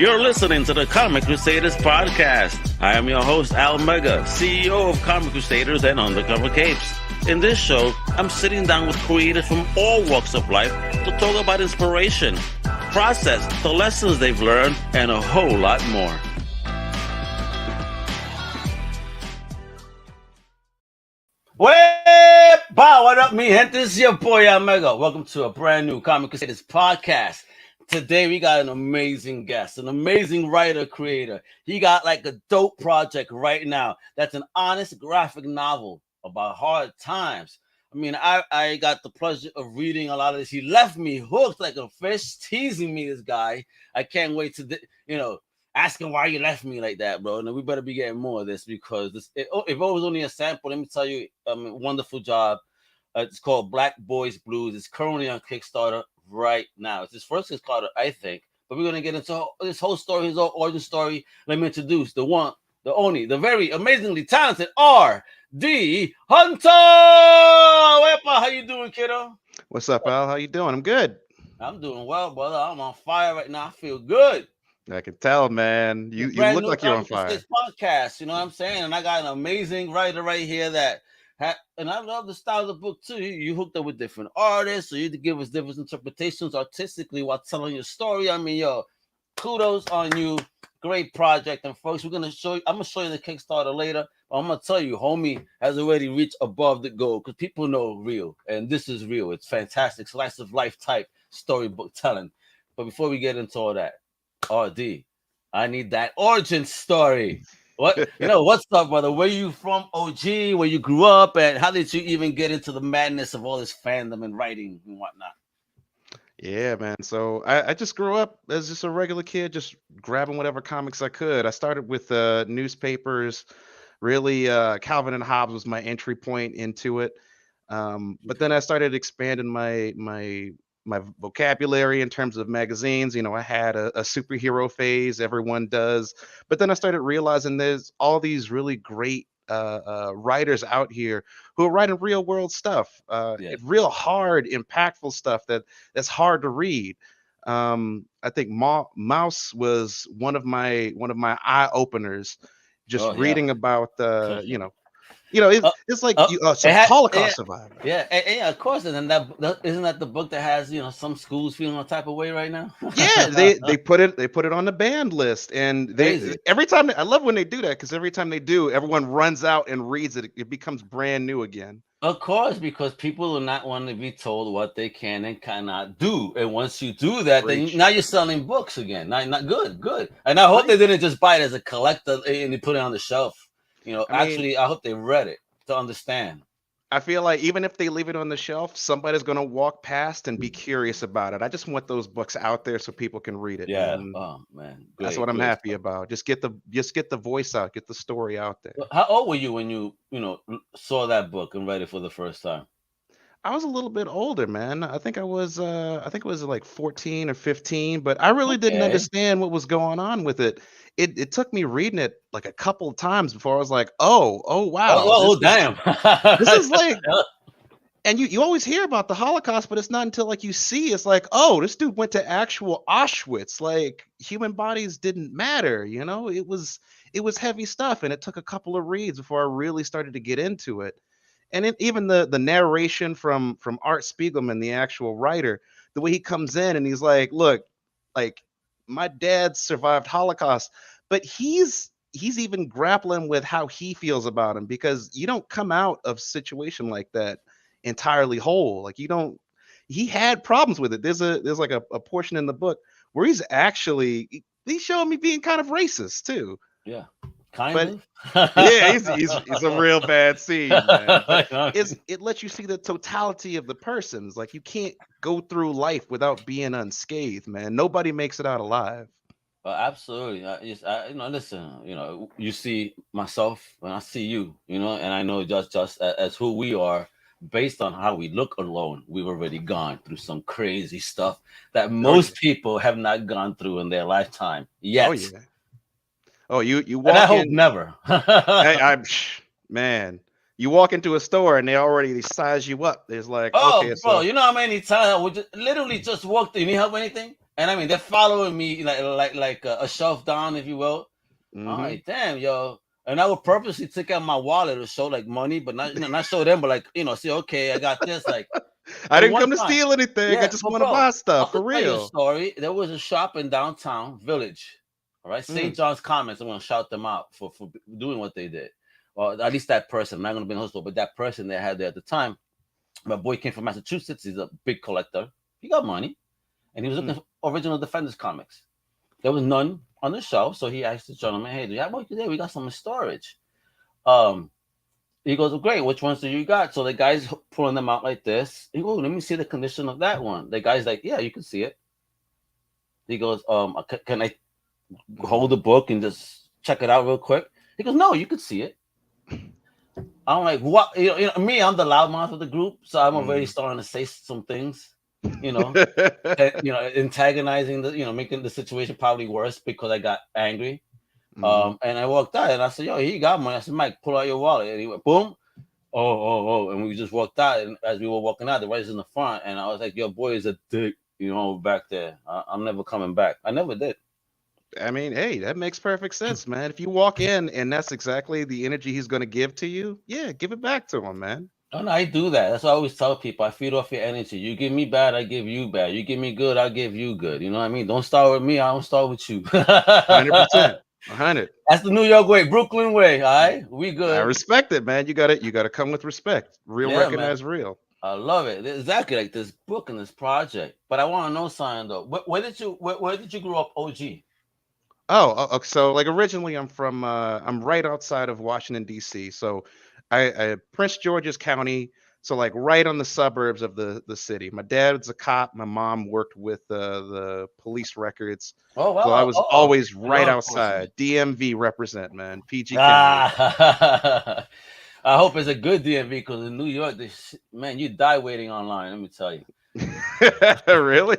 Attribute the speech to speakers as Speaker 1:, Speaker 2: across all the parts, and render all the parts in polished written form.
Speaker 1: You're listening to the Comic Crusaders Podcast. I am your host, Al Mega, CEO of Comic Crusaders and Undercover Capes. In this show, I'm sitting down with creators from all walks of life to talk about inspiration, process, the lessons they've learned, and a whole lot more. What up, me gente? This is your boy, Al Mega. Welcome to a brand new Comic Crusaders Podcast. Today, we got an amazing guest, an amazing writer, creator. He got like a dope project right now. That's an honest graphic novel about hard times. I mean, I got the pleasure of reading a lot of this. He left me hooked like a fish, teasing me, this guy. I can't wait to, ask him why you left me like that, bro. And we better be getting more of this because if it was only a sample, let me tell you, wonderful job. It's called Black Boys Blues. It's currently on Kickstarter right now. It's his first Kickstarter, I think. But we're going to get into this whole story, his whole origin story. Let me introduce the one, the only, the very amazingly talented R.D. Hunter. Wepa, how you doing, kiddo?
Speaker 2: What's up, Al? How you doing? I'm good.
Speaker 1: I'm doing well, brother. I'm on fire right now. I feel good.
Speaker 2: I can tell, man. You look like you're on fire.
Speaker 1: This podcast, you know what I'm saying? And I got an amazing writer right here and I love the style of the book too. You hooked up with different artists, so you to give us different interpretations artistically while telling your story. I mean, kudos on you. Great project. And folks, I'm gonna show you the Kickstarter later. But I'm gonna tell you, homie has already reached above the goal because people know real, and this is real. It's fantastic, slice of life type storybook telling. But before we get into all that, RD, I need that origin story. What's up, brother? Where you from, OG? Where you grew up, and how did you even get into the madness of all this fandom and writing and whatnot?
Speaker 2: Yeah, man. So I just grew up as just a regular kid, just grabbing whatever comics I could. I started with newspapers. Really, Calvin and Hobbes was my entry point into it. But then I started expanding my vocabulary in terms of magazines. I had a superhero phase, everyone does. But then I started realizing there's all these really great writers out here who are writing real world stuff, real hard, impactful stuff that's hard to read. I think Mouse was one of my eye openers, just reading about it's like Holocaust survivor.
Speaker 1: Yeah, of course. And that isn't that the book that has some schools feeling a type of way right now?
Speaker 2: Yeah, they put it on the banned list, and every time I love when they do that because every time they do, everyone runs out and reads it. It becomes brand new again.
Speaker 1: Of course, because people do not want to be told what they can and cannot do. And once you do that, then now you're selling books again. Not good. And I hope they didn't just buy it as a collector and they put it on the shelf. I hope they read it to understand.
Speaker 2: I feel like even if they leave it on the shelf, somebody's going to walk past and be curious about it. I just want those books out there so people can read it.
Speaker 1: Yeah.
Speaker 2: And
Speaker 1: man.
Speaker 2: That's what I'm happy about. Just get the voice out, get the story out there.
Speaker 1: How old were you when you saw that book and read it for the first time?
Speaker 2: I was a little bit older, man. I think it was like 14 or 15, but I really didn't understand what was going on with it. It took me reading it like a couple of times before I was like, oh wow.
Speaker 1: Damn.
Speaker 2: This is like, and you always hear about the Holocaust, but it's not until like you see, it's like, oh, this dude went to actual Auschwitz. Like human bodies didn't matter, it was heavy stuff. And it took a couple of reads before I really started to get into it. And even the narration from Art Spiegelman, the actual writer, the way he comes in and he's like, look, like my dad survived Holocaust, but he's even grappling with how he feels about him because you don't come out of a situation like that entirely whole. Like he had problems with it. There's like a portion in the book where he's showing me being kind of racist too.
Speaker 1: Yeah. Yeah,
Speaker 2: he's a real bad scene, man. It lets you see the totality of the person. It's like you can't go through life without being unscathed, man. Nobody makes it out alive.
Speaker 1: Absolutely. Listen, you see myself and I see you, and I know just as who we are, based on how we look alone, we've already gone through some crazy stuff that most people have not gone through in their lifetime yet.
Speaker 2: Oh yeah. Oh, you walk
Speaker 1: and I hope never.
Speaker 2: Man, you walk into a store and they size you up. There's like,
Speaker 1: bro, you know how many times I would literally just walk through. You need help with anything? And I mean, they're following me like a shelf down, if you will. I'm
Speaker 2: Mm-hmm.
Speaker 1: like, damn, yo. And I would purposely take out my wallet to show like money, but not not show them, but like see, okay, I got this. Like,
Speaker 2: I
Speaker 1: and
Speaker 2: didn't
Speaker 1: one
Speaker 2: come to
Speaker 1: time,
Speaker 2: steal anything. I
Speaker 1: yeah,
Speaker 2: just
Speaker 1: but
Speaker 2: want to
Speaker 1: bro,
Speaker 2: buy
Speaker 1: I'm
Speaker 2: stuff for
Speaker 1: gonna tell you a
Speaker 2: real.
Speaker 1: story. There was a shop in downtown Village, all right, St.
Speaker 2: Mm,
Speaker 1: John's Commons. I'm gonna shout them out for doing what they did, or at least that person. I'm not gonna be in the hospital, but that person they had there at the time. My boy came from Massachusetts. He's a big collector. He got money, and he was looking
Speaker 2: mm,
Speaker 1: for original Defenders comics. There was none on the shelf, so he asked the gentleman, "Hey, do you have one today? We got some in storage." Um, he goes, well, "Great. Which ones do you got?" So the guy's pulling them out like this. He goes, "Let me see the condition of that one." The guy's like, "Yeah, you can see it." He goes, Can I hold the book and just check it out real quick?" He goes, "No, you can see it." I'm like, "What?" Me, I'm the loudmouth of the group, so I'm already
Speaker 2: mm.
Speaker 1: starting to say some things, you know, antagonizing making the situation probably worse because I got angry.
Speaker 2: Mhm.
Speaker 1: And I walked out and I said, "Yo, he got money." I said, "Mike, pull out your wallet." And he went, boom. Oh. And we just walked out. And as we were walking out, the writer's in the front. And I was like, "Your boy is a dick, back there. I'm never coming back." I never did.
Speaker 2: I mean, hey, that makes perfect sense, man. If you walk in and that's exactly the energy he's going to give to you, yeah, give it back to him, man.
Speaker 1: And I do that. That's what I always tell people. I feed off your energy. You give me bad, I give you bad. You give me good, I give you good. You know what I mean? Don't start with me, I don't start with you.
Speaker 2: 100%. 100.
Speaker 1: That's the New York way, Brooklyn way. All right, we
Speaker 2: I
Speaker 1: good.
Speaker 2: respect it, man. You got to come with respect. Real
Speaker 1: Yeah, man.
Speaker 2: recognize real.
Speaker 1: I love it. Exactly like this book and this project. But I want to know something though. Where did you grow up, OG?
Speaker 2: So like originally I'm right outside of Washington D.C. So I Prince George's County, so like right on the suburbs of the city. My dad's a cop. My mom worked with the police records.
Speaker 1: Oh
Speaker 2: So I
Speaker 1: wow.
Speaker 2: was
Speaker 1: Oh,
Speaker 2: always right
Speaker 1: law
Speaker 2: outside.
Speaker 1: enforcement.
Speaker 2: DMV represent, man. PG County.
Speaker 1: Ah, I hope it's a good DMV because in New York, man, you die waiting online. Let me tell you,
Speaker 2: Really?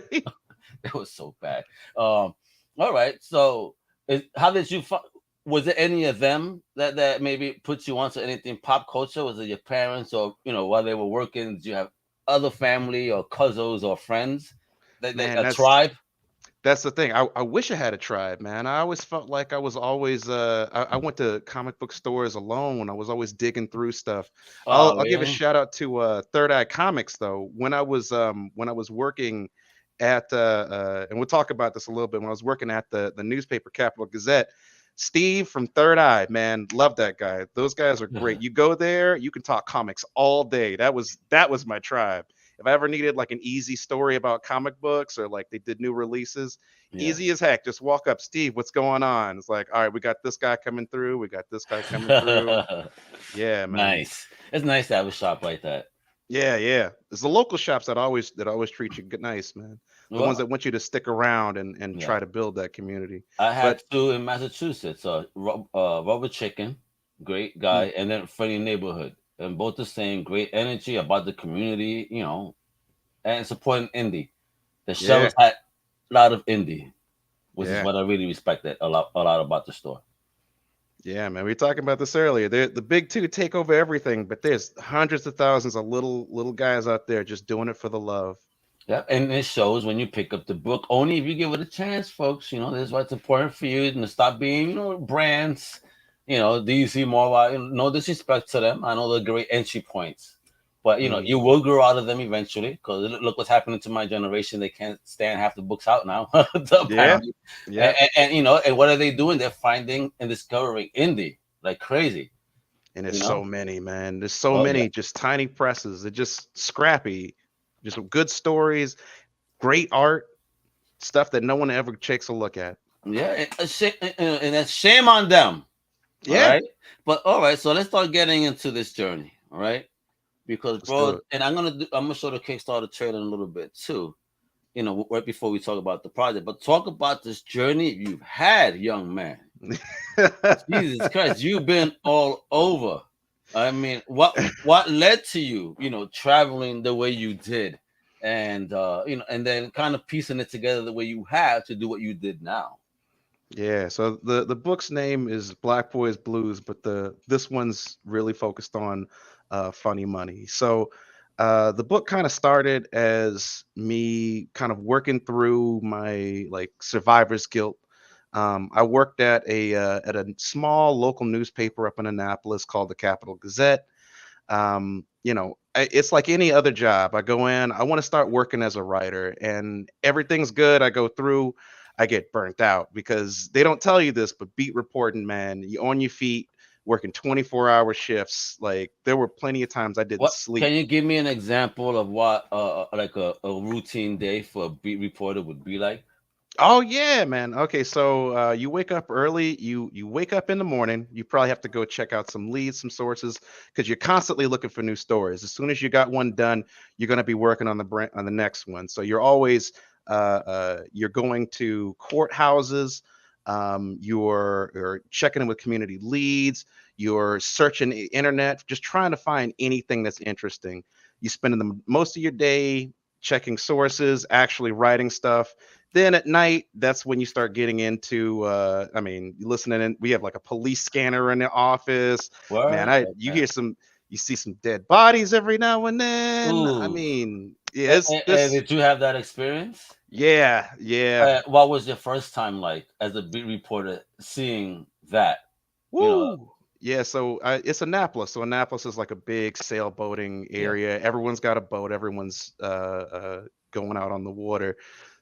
Speaker 1: it was so bad. All right. So, how did you? Was it any of them that maybe put you onto anything pop culture? Was it your parents or while they were working? Did you have other family or cousins or friends that
Speaker 2: Man,
Speaker 1: a tribe?
Speaker 2: that's the thing. I wish I had a tribe, man. I always felt like I was always I went to comic book stores alone. I was always digging through stuff.
Speaker 1: Oh,
Speaker 2: I'll give a
Speaker 1: really?
Speaker 2: shout out to Third Eye Comics though. When I was working at and we'll talk about this a little bit, when I was working at the newspaper Capital Gazette, Steve from Third Eye, man, love that guy. Those guys are great. You go there, you can talk comics all day. That was my tribe. If I ever needed like an easy story about comic books or like they did new releases,
Speaker 1: Yeah.
Speaker 2: easy as heck. Just walk up, Steve, what's going on? It's like, all right, we got this guy coming through. We got this guy coming through. Yeah, man.
Speaker 1: Nice. It's nice to have a shop like that.
Speaker 2: Yeah, yeah. It's the local shops that always treat you good, nice, man. The ones
Speaker 1: Well,
Speaker 2: that want you to stick around and
Speaker 1: yeah.
Speaker 2: try to build that community.
Speaker 1: I had
Speaker 2: But
Speaker 1: two in Massachusetts. Rubber Chicken, great
Speaker 2: mm,
Speaker 1: guy, and then Friendly Neighborhood, and both the same. Great energy about the community, and supporting indie. The
Speaker 2: yeah,
Speaker 1: shelves had a lot of indie, which is
Speaker 2: yeah.
Speaker 1: what I really respected a lot about the store.
Speaker 2: Yeah, man. We were talking about this earlier. The big two take over everything, but there's hundreds of thousands of little guys out there just doing it for the love.
Speaker 1: Yeah, and it shows when you pick up the book. Only if you give it a chance, folks. This is why it's important for you to stop being, brands. DC Marvel. No disrespect to them. I know they're great entry points, but
Speaker 2: Mm,
Speaker 1: you will grow out of them eventually. Because look what's happening to my generation. They can't stand half the books out now,
Speaker 2: yeah,
Speaker 1: apparently.
Speaker 2: yeah.
Speaker 1: And what are they doing? They're finding and discovering indie like crazy.
Speaker 2: And
Speaker 1: You
Speaker 2: there's
Speaker 1: know.
Speaker 2: so many, man. There's so
Speaker 1: Oh yeah.
Speaker 2: many just tiny presses. They're just scrappy, just good stories, great art, stuff that no one ever takes a look at.
Speaker 1: Yeah, and that's shame on them. All
Speaker 2: Yeah,
Speaker 1: right. But all right, so let's start getting into this journey. All right. Because
Speaker 2: let's do
Speaker 1: bro,
Speaker 2: it.
Speaker 1: and I'm gonna show the Kickstarter trailer in a little bit too. Right before we talk about the project, but talk about this journey you've had, young man. Jesus Christ, you've been all over. I mean, what led to you, traveling the way you did, and and then kind of piecing it together the way you have to do what you did now.
Speaker 2: Yeah, so the book's name is Black Boys Blues, but this one's really focused on funny money. So The book kind of started as me kind of working through my like survivor's guilt. I worked at a small local newspaper up in Annapolis called the Capital Gazette. It's like any other job. I go in, I want to start working as a writer, and everything's good. I go through, I get burnt out because they don't tell you this, but beat reporting, man, you on your feet, working 24-hour shifts. Like there were plenty of times I didn't
Speaker 1: What
Speaker 2: sleep.
Speaker 1: can you give me an example of what like a routine day for a beat reporter would be like?
Speaker 2: Oh yeah, man. Okay, so you wake up early. You wake up in the morning. You probably have to go check out some leads, some sources, because you're constantly looking for new stories. As soon as you got one done, you're going to be working on the next one. So you're always you're going to courthouses. You're checking in with community leads. You're searching the internet, just trying to find anything that's interesting. You spend most of your day checking sources, actually writing stuff. Then at night, that's when you start getting into you listening in. We have like a police scanner in the office. Man,
Speaker 1: Word?
Speaker 2: you
Speaker 1: Okay.
Speaker 2: hear you see some dead bodies every now and then. I
Speaker 1: Ooh.
Speaker 2: mean, yeah, it's this.
Speaker 1: Did you have that experience?
Speaker 2: Yeah, yeah.
Speaker 1: What was your first time like as a beat reporter seeing that? You know,
Speaker 2: Woo. Yeah, so it's Annapolis. So Annapolis is like a big sailboating
Speaker 1: yeah.
Speaker 2: area. Everyone's got a boat. Everyone's going out on the water.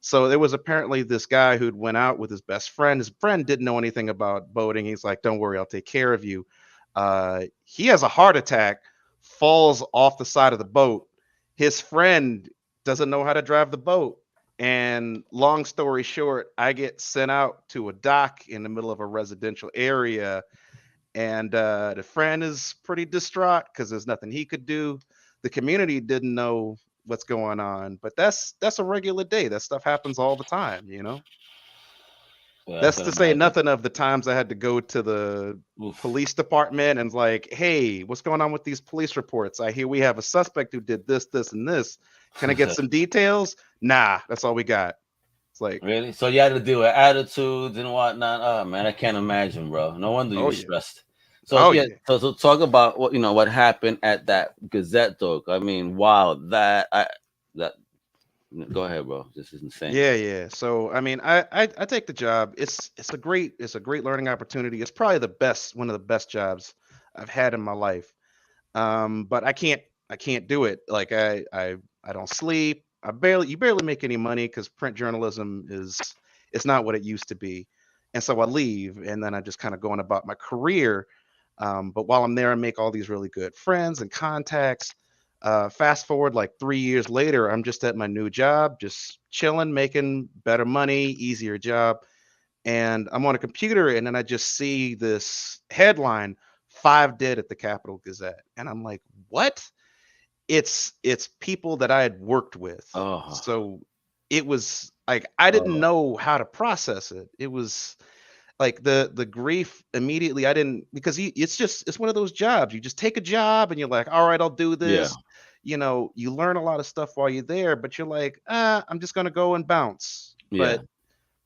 Speaker 2: So there was apparently this guy who'd went out with his best friend. His friend didn't know anything about boating. He's like, "Don't worry, I'll take care of you." He has a heart attack, falls off the side of the boat. His friend doesn't know how to drive the boat. And long story short, I get sent out to a dock in the middle of a residential area, and the friend is pretty distraught because there's nothing he could do. The community didn't know what's going on, but that's a regular day. That stuff happens all the time, you know.
Speaker 1: Yeah, I
Speaker 2: That's
Speaker 1: can
Speaker 2: to say
Speaker 1: imagine.
Speaker 2: nothing of the times I had to go to the
Speaker 1: Oof.
Speaker 2: police department and like, hey, what's going on with these police reports? I hear we have a suspect who did this, this, and this. Can I get some details? Nah, that's all we got. It's like,
Speaker 1: Really? So you had to deal with attitudes and whatnot. Oh man, I can't imagine, bro. No wonder you
Speaker 2: oh
Speaker 1: were
Speaker 2: yeah,
Speaker 1: stressed. So
Speaker 2: oh
Speaker 1: yeah,
Speaker 2: yeah.
Speaker 1: so talk about what happened at that Gazette though. I mean, wow, that go ahead, bro. This is insane.
Speaker 2: Yeah, yeah. So I mean, I take the job. It's a great learning opportunity. It's probably one of the best jobs I've had in my life. But I can't do it. Like I don't sleep. You barely make any money because print journalism is it's not what it used to be. And so I leave, and then I just kind of going about my career. But while I'm there, I make all these really good friends and contacts. Fast forward like 3 years later, I'm just at my new job, just chilling, making better money, easier job. And I'm on a computer, and then I just see this headline: 5 dead at the Capital Gazette. And I'm like, what? It's people that I had worked with.
Speaker 1: Oh,
Speaker 2: So it was like I didn't
Speaker 1: oh,
Speaker 2: know how to process it. It was like the grief immediately. I didn't, because it's one of those jobs. You just take a job and you're like, all right, I'll do
Speaker 1: yeah,
Speaker 2: this. You learn a lot of stuff while you're there, but you're like, I'm just gonna go and bounce.
Speaker 1: yeah.
Speaker 2: But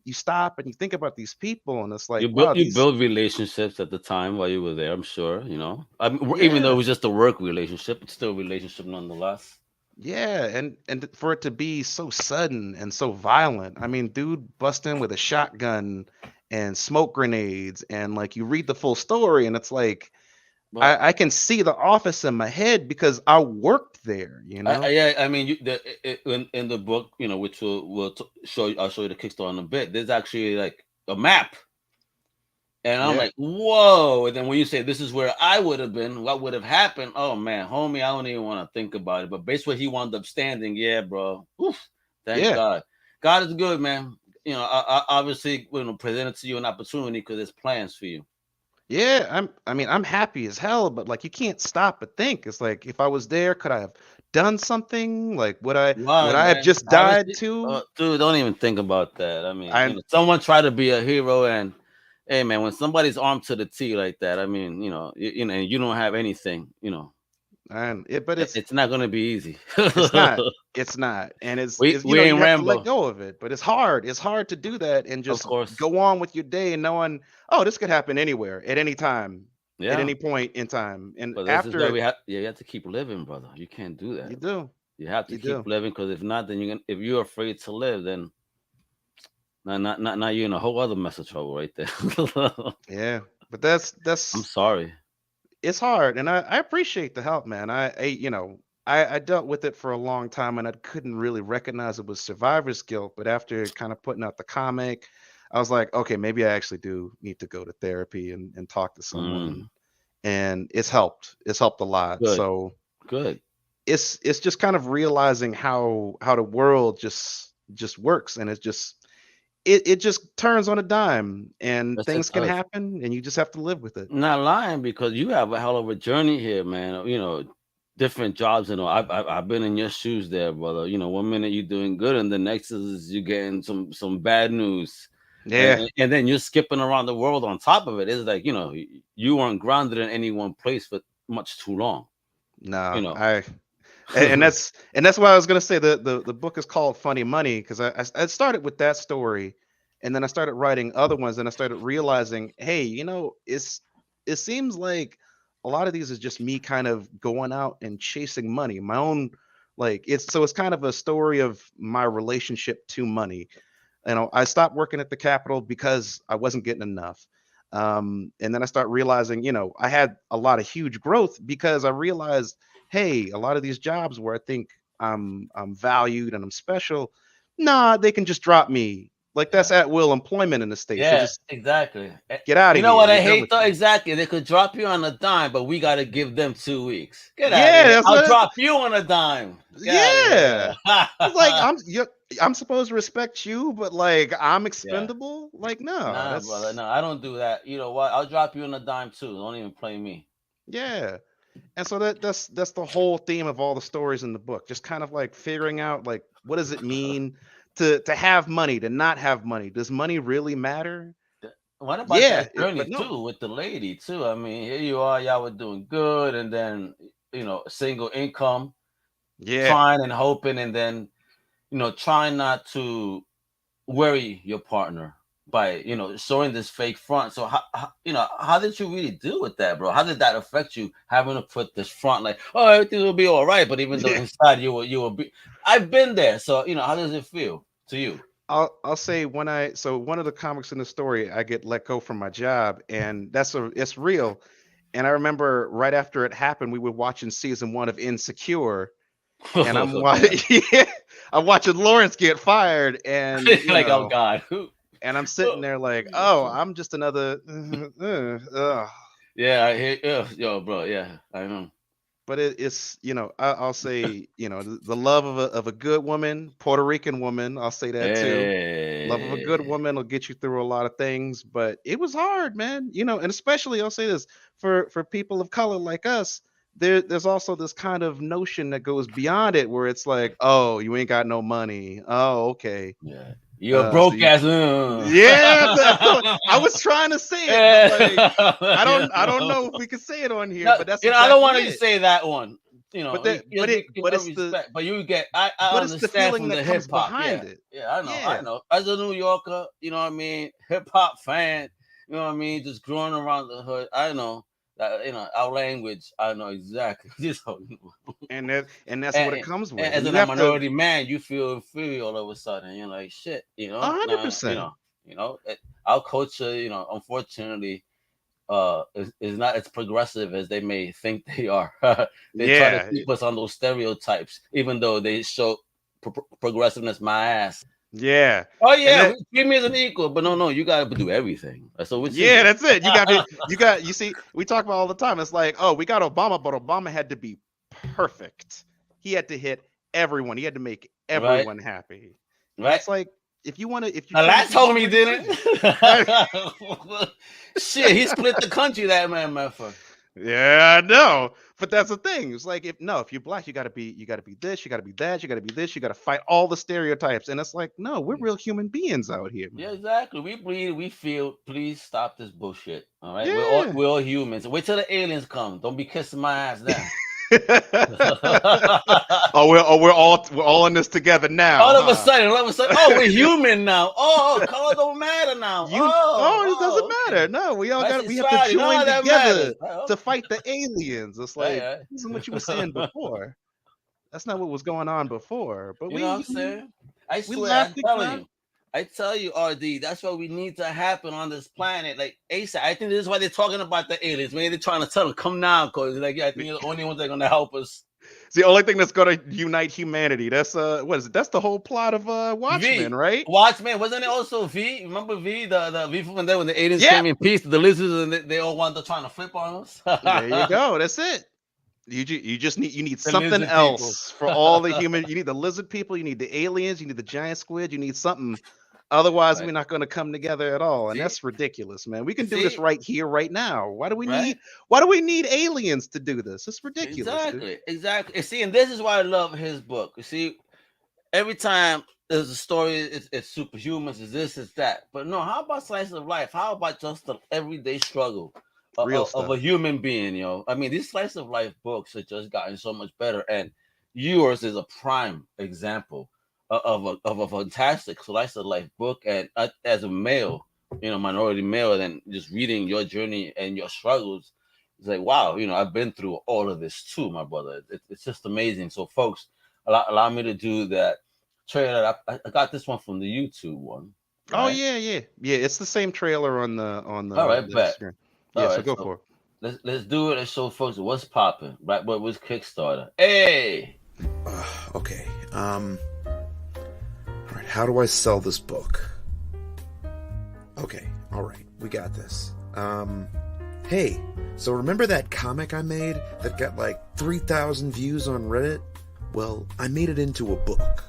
Speaker 2: you stop and you think about these people, and it's like, wow,
Speaker 1: You
Speaker 2: these,
Speaker 1: build relationships at the time while you were there. I'm sure. I mean, even though it
Speaker 2: yeah,
Speaker 1: was just a work relationship, it's still a relationship nonetheless.
Speaker 2: yeah, and for it to be so sudden and so violent. I mean, dude bust in with a shotgun and smoke grenades, and like you read the full story, and it's like
Speaker 1: But
Speaker 2: I can see the office in my head because I worked there, you know?
Speaker 1: yeah, I mean, in the book, which show you, I'll show you the Kickstarter in a bit. There's actually like a map, and I'm
Speaker 2: Yeah.
Speaker 1: like, whoa! And then when you say this is where I would have been, what would have happened? Oh man, homie, I don't even want to think about it. But based where he wound up standing, yeah, bro. Oof, thank
Speaker 2: Yeah.
Speaker 1: God. God is good, man. Obviously, presented to you an opportunity because there's plans for you.
Speaker 2: Yeah, I'm happy as hell, but like you can't stop but think. It's like if I was there, could I have done something? Like would
Speaker 1: Why,
Speaker 2: I have
Speaker 1: man?
Speaker 2: just died
Speaker 1: Obviously,
Speaker 2: too?
Speaker 1: dude, don't even think about that. I mean,
Speaker 2: I'm
Speaker 1: someone try to be a hero, and hey, man, when somebody's armed to the T like that, I mean, and you don't have anything,
Speaker 2: and it but
Speaker 1: it's not gonna be easy.
Speaker 2: it's not. It's not. And
Speaker 1: we
Speaker 2: it's
Speaker 1: we
Speaker 2: you
Speaker 1: ain't
Speaker 2: have to let
Speaker 1: Rambo,
Speaker 2: go of it, but it's hard. It's hard to do that and
Speaker 1: of
Speaker 2: just
Speaker 1: course.
Speaker 2: go on with your day knowing, oh, this could happen anywhere at any time. at any
Speaker 1: Yeah.
Speaker 2: point in time. And
Speaker 1: But this is where
Speaker 2: after
Speaker 1: we have. Yeah, you have to keep living, brother. You can't do that.
Speaker 2: you do,
Speaker 1: You have to
Speaker 2: you
Speaker 1: keep
Speaker 2: do.
Speaker 1: living because if not, then if you're afraid to live, then now you're in a whole other mess of trouble right there.
Speaker 2: Yeah. But
Speaker 1: I'm
Speaker 2: that's
Speaker 1: sorry.
Speaker 2: it's hard, and I appreciate the help, man. I dealt with it for a long time, and I couldn't really recognize it was survivor's guilt. But after kind of putting out the comic, I was like, okay, maybe I actually do need to go to therapy and talk to someone.
Speaker 1: Mm,
Speaker 2: And it's helped. It's helped a lot.
Speaker 1: good,
Speaker 2: So
Speaker 1: good.
Speaker 2: it's just kind of realizing how the world just works, and it just turns on a dime, and
Speaker 1: Yes, it
Speaker 2: things can
Speaker 1: does.
Speaker 2: happen, and you just have to live with it.
Speaker 1: Not lying because you have a hell of a journey here, man. Different jobs. I've been in your shoes there, brother. One minute you're doing good, and the next is you're getting some bad news,
Speaker 2: Yeah.
Speaker 1: and then you're skipping around the world on top of it. It's like you weren't grounded in any one place for much too long.
Speaker 2: No,
Speaker 1: You know.
Speaker 2: I and that's why I was gonna say the book is called Funny Money, because I started with that story, and then I started writing other ones, and I started realizing, hey, it seems like a lot of these is just me kind of going out and chasing money, my own, like it's kind of a story of my relationship to money. I stopped working at the Capitol because I wasn't getting enough. And then I start realizing, I had a lot of huge growth because I realized, hey, a lot of these jobs where I think I'm valued and I'm special, nah, they can just drop me. Like, that's at will employment in the States. They
Speaker 1: Yeah,
Speaker 2: just
Speaker 1: exactly.
Speaker 2: get out
Speaker 1: You
Speaker 2: of
Speaker 1: know
Speaker 2: here.
Speaker 1: what I
Speaker 2: You're done
Speaker 1: hate
Speaker 2: with
Speaker 1: though?
Speaker 2: me.
Speaker 1: Exactly. They could drop you on a dime, but we got to give them 2 weeks. Get out of
Speaker 2: Yeah,
Speaker 1: here.
Speaker 2: that's
Speaker 1: I'll
Speaker 2: what.
Speaker 1: drop you on a dime. Get out of
Speaker 2: Yeah, it's like
Speaker 1: here.
Speaker 2: I'm supposed to respect you, but like I'm
Speaker 1: Yeah.
Speaker 2: expendable. Like, no,
Speaker 1: Nah, brother.
Speaker 2: that's
Speaker 1: No, I don't do that. You know what? I'll drop you on a dime too. Don't even play me.
Speaker 2: yeah. And so that's the whole theme of all the stories in the book. Just kind of like figuring out, like, what does it mean to have money, to not have money? Does money really matter?
Speaker 1: What about
Speaker 2: Yeah,
Speaker 1: that journey
Speaker 2: but no.
Speaker 1: too with the lady too? I mean, here you are, y'all were doing good, and then single income,
Speaker 2: Yeah,
Speaker 1: trying and hoping, and then trying not to worry your partner by showing this fake front. So how did you really deal with that, bro? How did that affect you having to put this front like, oh, everything will be all right, but even though
Speaker 2: yeah.
Speaker 1: inside you will be. I've been there, so how does it feel to you?
Speaker 2: I'll say so one of the comics in the story, I get let go from my job, and it's real. And I remember right after it happened, we were watching season 1 of Insecure, and
Speaker 1: Yeah.
Speaker 2: yeah, I'm watching Lawrence get fired, and
Speaker 1: Like, oh God.
Speaker 2: and I'm sitting there like, oh, I'm just another.
Speaker 1: Yeah, I hear. Yo, bro. Yeah, I know.
Speaker 2: But it's I'll say, the love of a good woman, Puerto Rican woman, I'll say that too. Love of a good
Speaker 1: Hey.
Speaker 2: woman will get you through a lot of things, but it was hard, man. And especially I'll say this, for people of color like us, there's also this kind of notion that goes beyond it, where it's like, oh, you ain't got no money. Oh, okay.
Speaker 1: Yeah. You're a
Speaker 2: So
Speaker 1: broke
Speaker 2: you
Speaker 1: ass.
Speaker 2: Yeah, I was trying to say it, but like I don't know if
Speaker 1: Yo.
Speaker 2: we can say it on here,
Speaker 1: No,
Speaker 2: but that's
Speaker 1: I don't
Speaker 2: exactly
Speaker 1: want to
Speaker 2: it.
Speaker 1: say that one.
Speaker 2: But that but it
Speaker 1: You
Speaker 2: but
Speaker 1: know,
Speaker 2: it's the
Speaker 1: respect, but you get. I
Speaker 2: but it's the
Speaker 1: understand
Speaker 2: feeling
Speaker 1: from
Speaker 2: that
Speaker 1: the hip
Speaker 2: comes
Speaker 1: hop.
Speaker 2: behind
Speaker 1: Yeah,
Speaker 2: it.
Speaker 1: yeah, I know, I
Speaker 2: Yeah.
Speaker 1: know. As a New Yorker, you know what I mean, hip hop fan. You know what I mean, just growing around the hood. I know that our language. I know exactly.
Speaker 2: And that's what it
Speaker 1: and,
Speaker 2: comes
Speaker 1: and
Speaker 2: with.
Speaker 1: as
Speaker 2: And
Speaker 1: a
Speaker 2: you have to
Speaker 1: minority man, you feel inferior all of a sudden. You're like shit. Nah,
Speaker 2: 100%.
Speaker 1: our culture. Unfortunately, is not as progressive as they may think they are. They try to
Speaker 2: Yeah.
Speaker 1: keep us on those stereotypes, even though they show progressiveness. My ass.
Speaker 2: Yeah.
Speaker 1: Oh
Speaker 2: And
Speaker 1: yeah,
Speaker 2: that
Speaker 1: we treat me as an equal, but no, you gotta do everything. So which is
Speaker 2: yeah,
Speaker 1: it?
Speaker 2: that's it. You see, we talk about all the time. It's like, oh, we got Obama, but Obama had to be perfect. He had to hit everyone. He had to make
Speaker 1: Right,
Speaker 2: everyone happy. And
Speaker 1: right.
Speaker 2: it's like, if
Speaker 1: The
Speaker 2: you're trying to
Speaker 1: last
Speaker 2: do this
Speaker 1: homie
Speaker 2: for your
Speaker 1: didn't.
Speaker 2: country. I
Speaker 1: Shit, he split the country. That man, for.
Speaker 2: Yeah, I know. But that's the thing. It's like, if you're black, you gotta be this, you gotta be that, you gotta be this, you gotta fight all the stereotypes. And it's like, no, we're real human beings out here,
Speaker 1: Yeah,
Speaker 2: man.
Speaker 1: exactly. We bleed, we feel. Please stop this bullshit. All right,
Speaker 2: Yeah.
Speaker 1: we're all humans. Wait till the aliens come. Don't be kissing my ass then.
Speaker 2: we're all in this together now.
Speaker 1: All of a sudden, oh, we're human now. Oh, color don't matter now.
Speaker 2: It doesn't matter.
Speaker 1: Okay.
Speaker 2: No, we have to
Speaker 1: Society,
Speaker 2: join
Speaker 1: that
Speaker 2: together
Speaker 1: matters.
Speaker 2: to fight the aliens. It's like
Speaker 1: Yeah.
Speaker 2: this isn't what you were saying before. That's not what was going on before. But
Speaker 1: You know what I'm saying? I
Speaker 2: we
Speaker 1: swear,
Speaker 2: laughed
Speaker 1: I'm telling you. I tell you, RD, that's what we need to happen on this planet. Like ASAP. I think this is why they're talking about the aliens. Maybe they're trying to tell them, come now, because like, yeah, I think you're the only ones that are gonna help us.
Speaker 2: It's the only thing that's gonna unite humanity. That's what is it? That's the whole plot of Watchmen, right?
Speaker 1: Watchmen, wasn't it also V? Remember V, the V from there when the aliens came in peace, the lizards, and they all wound up trying to flip on us.
Speaker 2: There you go. That's it. You just need something else for all the human. You need the lizard people. You need the aliens. You need the giant squid. You need something. Otherwise, we're not going to come together at all, and that's ridiculous, man. We can do this right here, right now. Why do we need aliens to do this? It's ridiculous.
Speaker 1: Exactly. See, and this is why I love his book. You see, every time there's a story, it's superhumans, it's this, it's that. But no, how about slice of life? How about just the everyday struggle of a human being? You know, I mean, these slice of life books have just gotten so much better, and yours is a prime example of a fantastic slice of life book. And as a male, minority male, and just reading your journey and your struggles, it's like, wow, I've been through all of this too, my brother. It's just amazing. So folks, allow me to do that trailer. I got this one from the YouTube one.
Speaker 2: Right? Oh yeah. It's the same trailer on the.
Speaker 1: All right, bet.
Speaker 2: Screen. Yeah, so go for
Speaker 1: it. Let's do it and show folks what's popping. Right, what was Kickstarter? Hey.
Speaker 3: Okay. All right. How do I sell this book? Okay. All right. We got this. Hey. So remember that comic I made that got like 3,000 views on Reddit? Well, I made it into a book.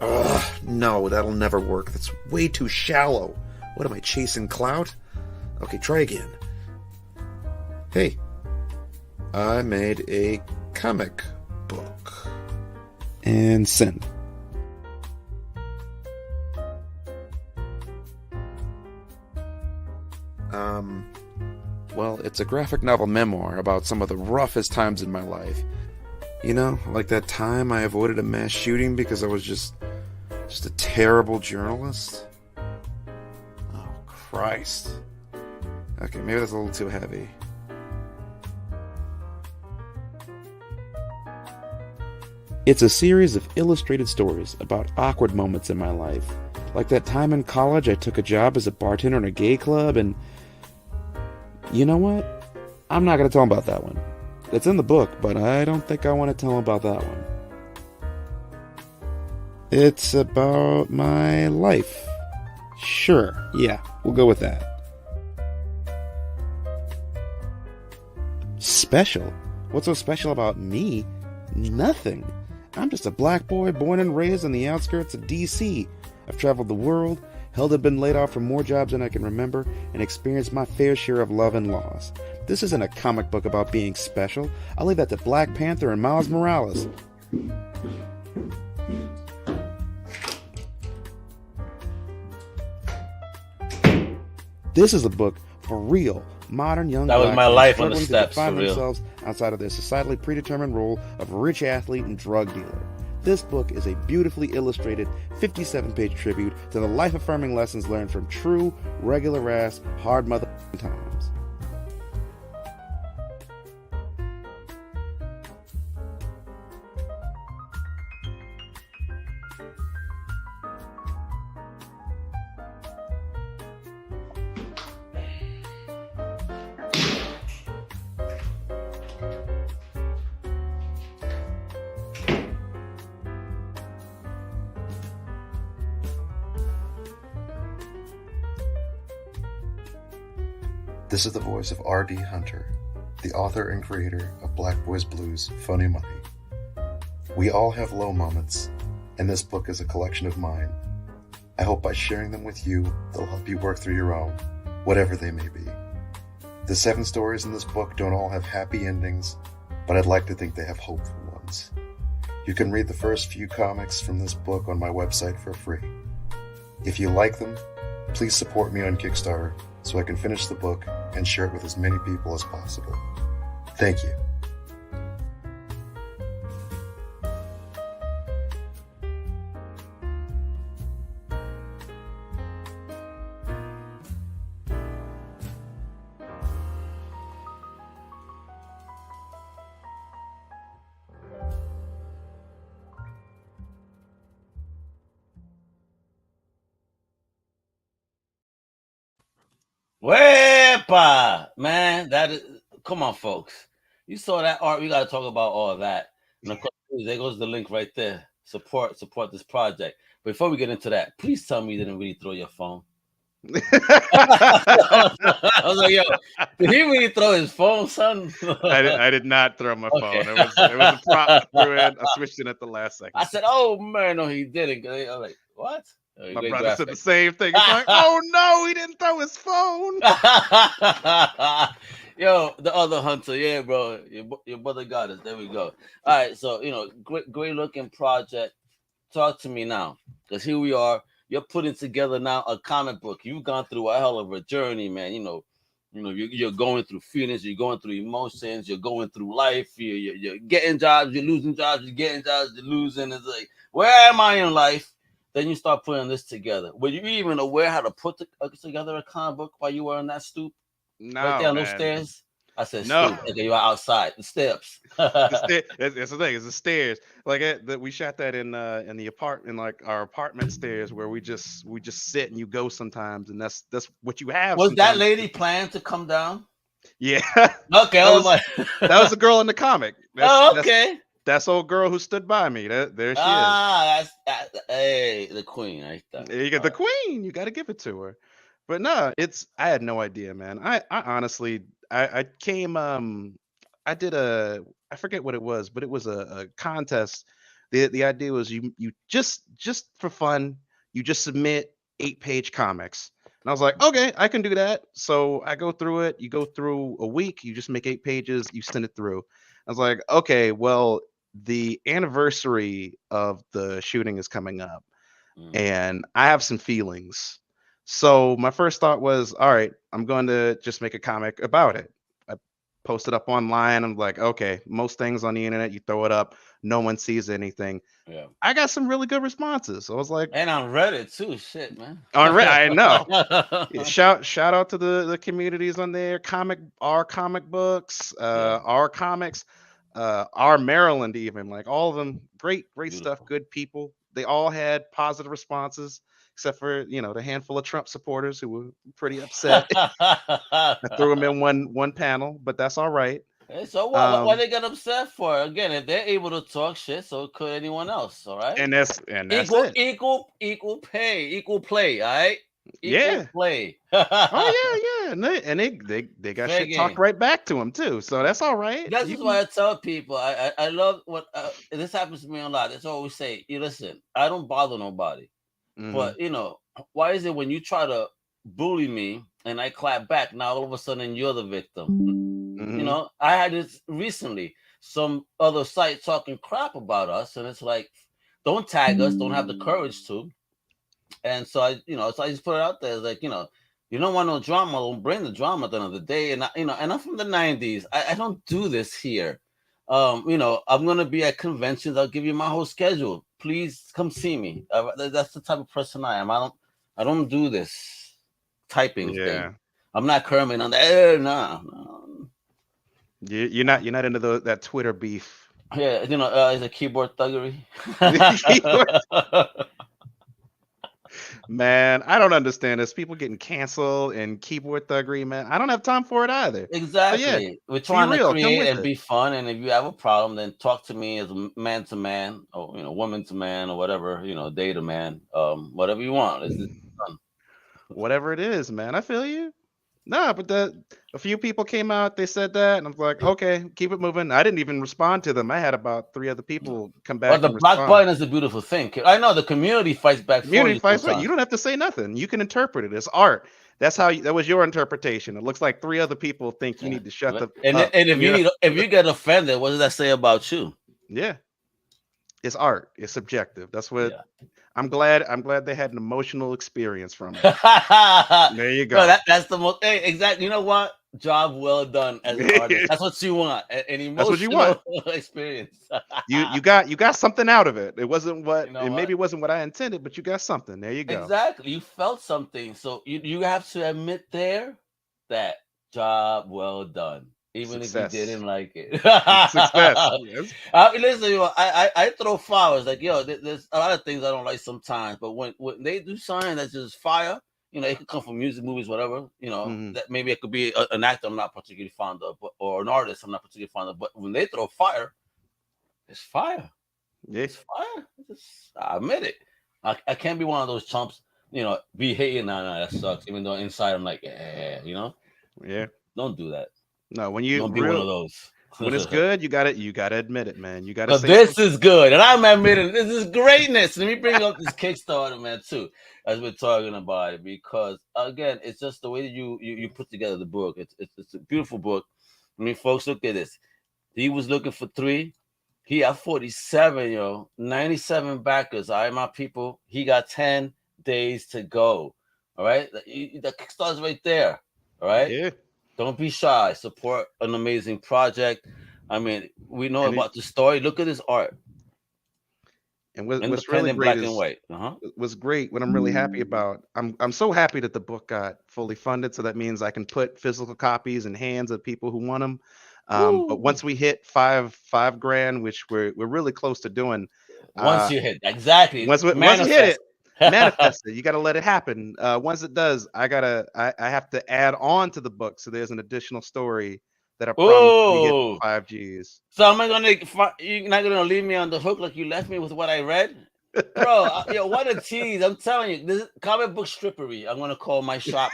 Speaker 3: Ugh, no, that'll never work. That's way too shallow. What am I, chasing clout? Okay, try again. Hey, I made a comic book. And send. Well, it's a graphic novel memoir about some of the roughest times in my life. Like that time I avoided a mass shooting because I was just a terrible journalist. Oh, Christ. Okay, maybe that's a little too heavy. It's a series of illustrated stories about awkward moments in my life. Like that time in college I took a job as a bartender in a gay club, and you know what? I'm not going to tell him about that one. It's in the book, but I don't think I want to tell him about that one. It's about my life. Sure, yeah, we'll go with that. Special? What's so special about me? Nothing. I'm just a black boy born and raised on the outskirts of D.C. I've traveled the world, held and been laid off from more jobs than I can remember, and experienced my fair share of love and loss. This isn't a comic book about being special. I'll leave that to Black Panther and Miles Morales. This is a book for real, modern young
Speaker 1: that was my life on the steps,
Speaker 3: to find themselves outside of their societally predetermined role of rich athlete and drug dealer. This book is a beautifully illustrated 57-page tribute to the life-affirming lessons learned from true, regular-ass, hard mother times.
Speaker 4: This is the voice of R.D. Hunter, the author and creator of Black Boys Blues, Funny Money. We all have low moments, and this book is a collection of mine. I hope by sharing them with you, they'll help you work through your own, whatever they may be. The 7 stories in this book don't all have happy endings, but I'd like to think they have hopeful ones. You can read the first few comics from this book on my website for free. If you like them, please support me on Kickstarter so I can finish the book and share it with as many people as possible. Thank you.
Speaker 1: Wepa, man, that is. Come on, folks. You saw that art. We got to talk about all that. And of course, there goes the link right there. Support this project. Before we get into that, please tell me you didn't really throw your phone. I was like, yo, did he really throw his phone, son?
Speaker 2: I did not throw my
Speaker 1: Okay.
Speaker 2: phone. It was a prop I threw in. I switched in at the last second.
Speaker 1: I said, oh man, no, he didn't. I was like, what?
Speaker 2: My brother said the same thing. It's like, oh no, he didn't throw his phone.
Speaker 1: Yo, the other hunter, yeah, bro. Your brother got us. There we go. All right, so great looking project. Talk to me now, because here we are. You're putting together now a comic book. You've gone through a hell of a journey, man. You're going through feelings, you're going through emotions, you're going through life. You're getting jobs, you're losing jobs, you're getting jobs, you're losing. It's like, where am I in life? Then you start putting this together. Were you even aware how to put together a comic book while you were on that stoop?
Speaker 2: No,
Speaker 1: right there on those
Speaker 2: man.
Speaker 1: stairs? I said,
Speaker 2: No.
Speaker 1: stoop. Okay, you are outside. The steps.
Speaker 2: That's the thing. It's the stairs. Like we shot that in the apartment, like our apartment stairs, where we just sit and you go sometimes, and that's what you have.
Speaker 1: Was
Speaker 2: sometimes.
Speaker 1: that lady planning to come down?
Speaker 2: Yeah.
Speaker 1: Okay.
Speaker 2: That was the girl in the comic.
Speaker 1: Okay.
Speaker 2: That's old girl who stood by me. There she is.
Speaker 1: That's hey, the queen. Right there.
Speaker 2: You get the queen. You got to give it to her. But no, I had no idea, man. I honestly, I came, I did I forget what it was, but it was a contest. The idea was you just for fun, you just submit 8-page comics. And I was like, okay, I can do that. So I go through it. You go through a week, you just make 8 pages, you send it through. I was like, okay, well, the anniversary of the shooting is coming up, and I have some feelings. So my first thought was, all right, I'm going to just make a comic about it. I posted up online. I'm like, okay, most things on the internet, you throw it up, no one sees anything.
Speaker 1: Yeah. I
Speaker 2: got some really good responses. I was like,
Speaker 1: and on Reddit too, shit, man.
Speaker 2: On Reddit, I know. Shout out to the communities on there. Our comic books, our comics, our Maryland, even, like all of them, great Beautiful. Stuff, good people. They all had positive responses. Except for the handful of Trump supporters who were pretty upset. I threw them in one panel, but that's all right.
Speaker 1: So why they get upset for? Again, if they're able to talk shit, so could anyone else. All right.
Speaker 2: And that's
Speaker 1: equal pay, equal play. All right. Equal play.
Speaker 2: Oh yeah. And they got shit talked right back to them too. So that's all right.
Speaker 1: That's why I tell people I love what this happens to me a lot. That's what I always say. You listen, I don't bother nobody. Mm-hmm. But why is it when you try to bully me and I clap back, now all of a sudden you're the victim? Mm-hmm. I had this recently, some other site talking crap about us, and it's like, don't tag us, don't have the courage to. And so I just put it out there. It's like, you don't want no drama, don't bring the drama at the end of the day. And and I'm from the 90s. I don't do this here. I'm gonna be at conventions. I'll give you my whole schedule. Please come see me. That's the type of person I am. I don't do this typing thing. I'm not Kermit on the no.
Speaker 2: You're not into that Twitter beef.
Speaker 1: Yeah, it's a keyboard thuggery.
Speaker 2: Man, I don't understand this. People getting canceled and keyboard thuggery, man. I don't have time for it either.
Speaker 1: Exactly. We're trying to create and be fun. And if you have a problem, then talk to me as man to man, or woman to man, or whatever, day to man, whatever you want. It's fun.
Speaker 2: Whatever it is, man. I feel you. No, but a few people came out, they said that, and I was like, okay, keep it moving. I didn't even respond to them. I had about 3 other people come back.
Speaker 1: But the black button is a beautiful thing. I know the community fights back.
Speaker 2: Community fights back. You don't have to say nothing. You can interpret it. It's art. That's that was your interpretation. It looks like 3 other people think you need to shut the.
Speaker 1: And if you get offended, what does that say about you?
Speaker 2: Yeah, it's art. It's subjective. That's what. Yeah. I'm glad they had an emotional experience from it. There you go.
Speaker 1: No, that's the most exactly. You know what? Job well done as an artist. That's what you want. An emotional experience.
Speaker 2: you got something out of it. It wasn't maybe it wasn't what I intended, but you got something. There you go.
Speaker 1: Exactly. You felt something. So you have to admit there that job well done. Even Success. If you didn't like it.
Speaker 2: Success. Yes.
Speaker 1: Listen, I throw flowers. Like, there's a lot of things I don't like sometimes. But when they do something that's just fire, it could come from music, movies, whatever.
Speaker 2: Mhm.
Speaker 1: That maybe it could be an actor I'm not particularly fond of, or an artist I'm not particularly fond of. But when they throw fire, it's fire.
Speaker 2: Yeah.
Speaker 1: It's fire. I admit it. I can't be one of those chumps. Be hating. Nah, that sucks. Even though inside I'm like, yeah.
Speaker 2: Yeah.
Speaker 1: Don't do that.
Speaker 2: No, when you
Speaker 1: Don't be one of those.
Speaker 2: when it's good, you gotta admit it, man. You gotta
Speaker 1: But
Speaker 2: say
Speaker 1: this is good, and I'm admitting this is greatness. Let me bring up this Kickstarter, man, too, as we're talking about it, because again, it's just the way that you put together the book. It's a beautiful book. I mean, folks, look at this. He was looking for 3. He had 47, 97 backers. All right, my people. He got 10 days to go. All right, the Kickstarter's right there. All right.
Speaker 2: Yeah.
Speaker 1: Don't be shy. Support an amazing project. I mean, we know about the story. Look at this art.
Speaker 2: And what's really great
Speaker 1: black
Speaker 2: is
Speaker 1: and white.
Speaker 2: what's great. What I'm really happy about. I'm so happy that the book got fully funded. So that means I can put physical copies in hands of people who want them. But once we hit five grand, which we're really close to doing.
Speaker 1: Once you hit exactly.
Speaker 2: Once you hit it, manifest it. You got to let it happen. Once it does, I have to add on to the book. So there's an additional story that I promise we hit 5 Gs.
Speaker 1: So you're not gonna leave me on the hook like you left me with what I read, bro? What a tease! I'm telling you, this is comic book strippery. I'm gonna call my shop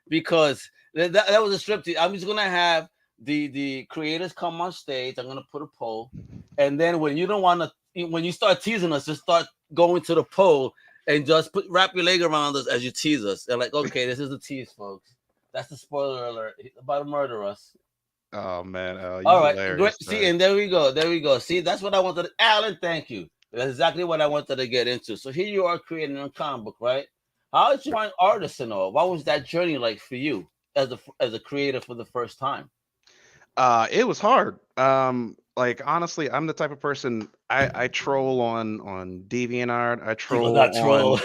Speaker 1: because that was a strip tease. I'm just gonna have the creators come on stage. I'm gonna put a poll, and then when you start teasing us, just start going to the poll and just wrap your leg around us as you tease us. They're like, okay, this is the tease, folks. That's the spoiler alert. He's about to murder us.
Speaker 2: Oh man!
Speaker 1: All right, great. See, and there we go. See, that's what I wanted. Alan, thank you. That's exactly what I wanted to get into. So here you are creating a comic book, right? How did you find artists and all? What was that journey like for you as a creator for the first time?
Speaker 2: It was hard. Like honestly, I'm the type of person I troll on DeviantArt. I troll on.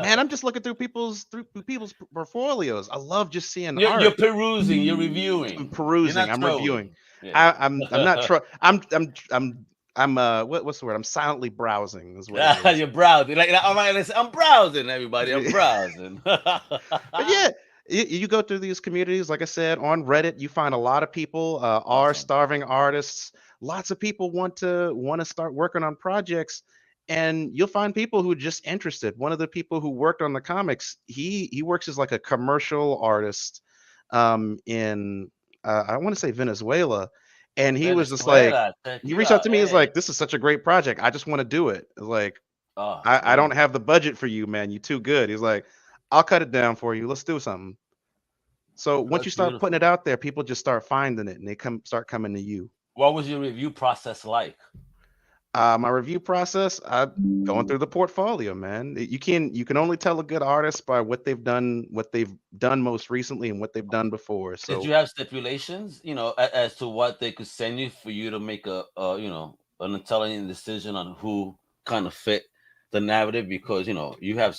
Speaker 2: Man, I'm just looking through people's portfolios. I love just seeing art.
Speaker 1: You're perusing. You're reviewing.
Speaker 2: I'm perusing. I'm reviewing.
Speaker 1: Yeah.
Speaker 2: I'm not I'm what's the word? I'm silently browsing. Is what it is.
Speaker 1: You're browsing. Like I'm browsing, everybody. I'm browsing.
Speaker 2: But yeah. You go through these communities, like I said, on Reddit, you find a lot of people are starving artists. Lots of people want to start working on projects, and you'll find people who are just interested. One of the people who worked on the comics, he works as like a commercial artist in I want to say Venezuela, and he was just like, he reached out to me. He's like, this is such a great project. I just want to do it. Like, I don't have the budget for you, man. You're too good. He's like, I'll cut it down for you. Let's do something. So once you start putting it out there, people just start finding it and they start coming to you.
Speaker 1: What was your review process like?
Speaker 2: My review process, going through the portfolio, man. You can only tell a good artist by what they've done most recently and what they've done before. So
Speaker 1: did you have stipulations, as to what they could send you for you to make an intelligent decision on who kind of fit the narrative? Because you have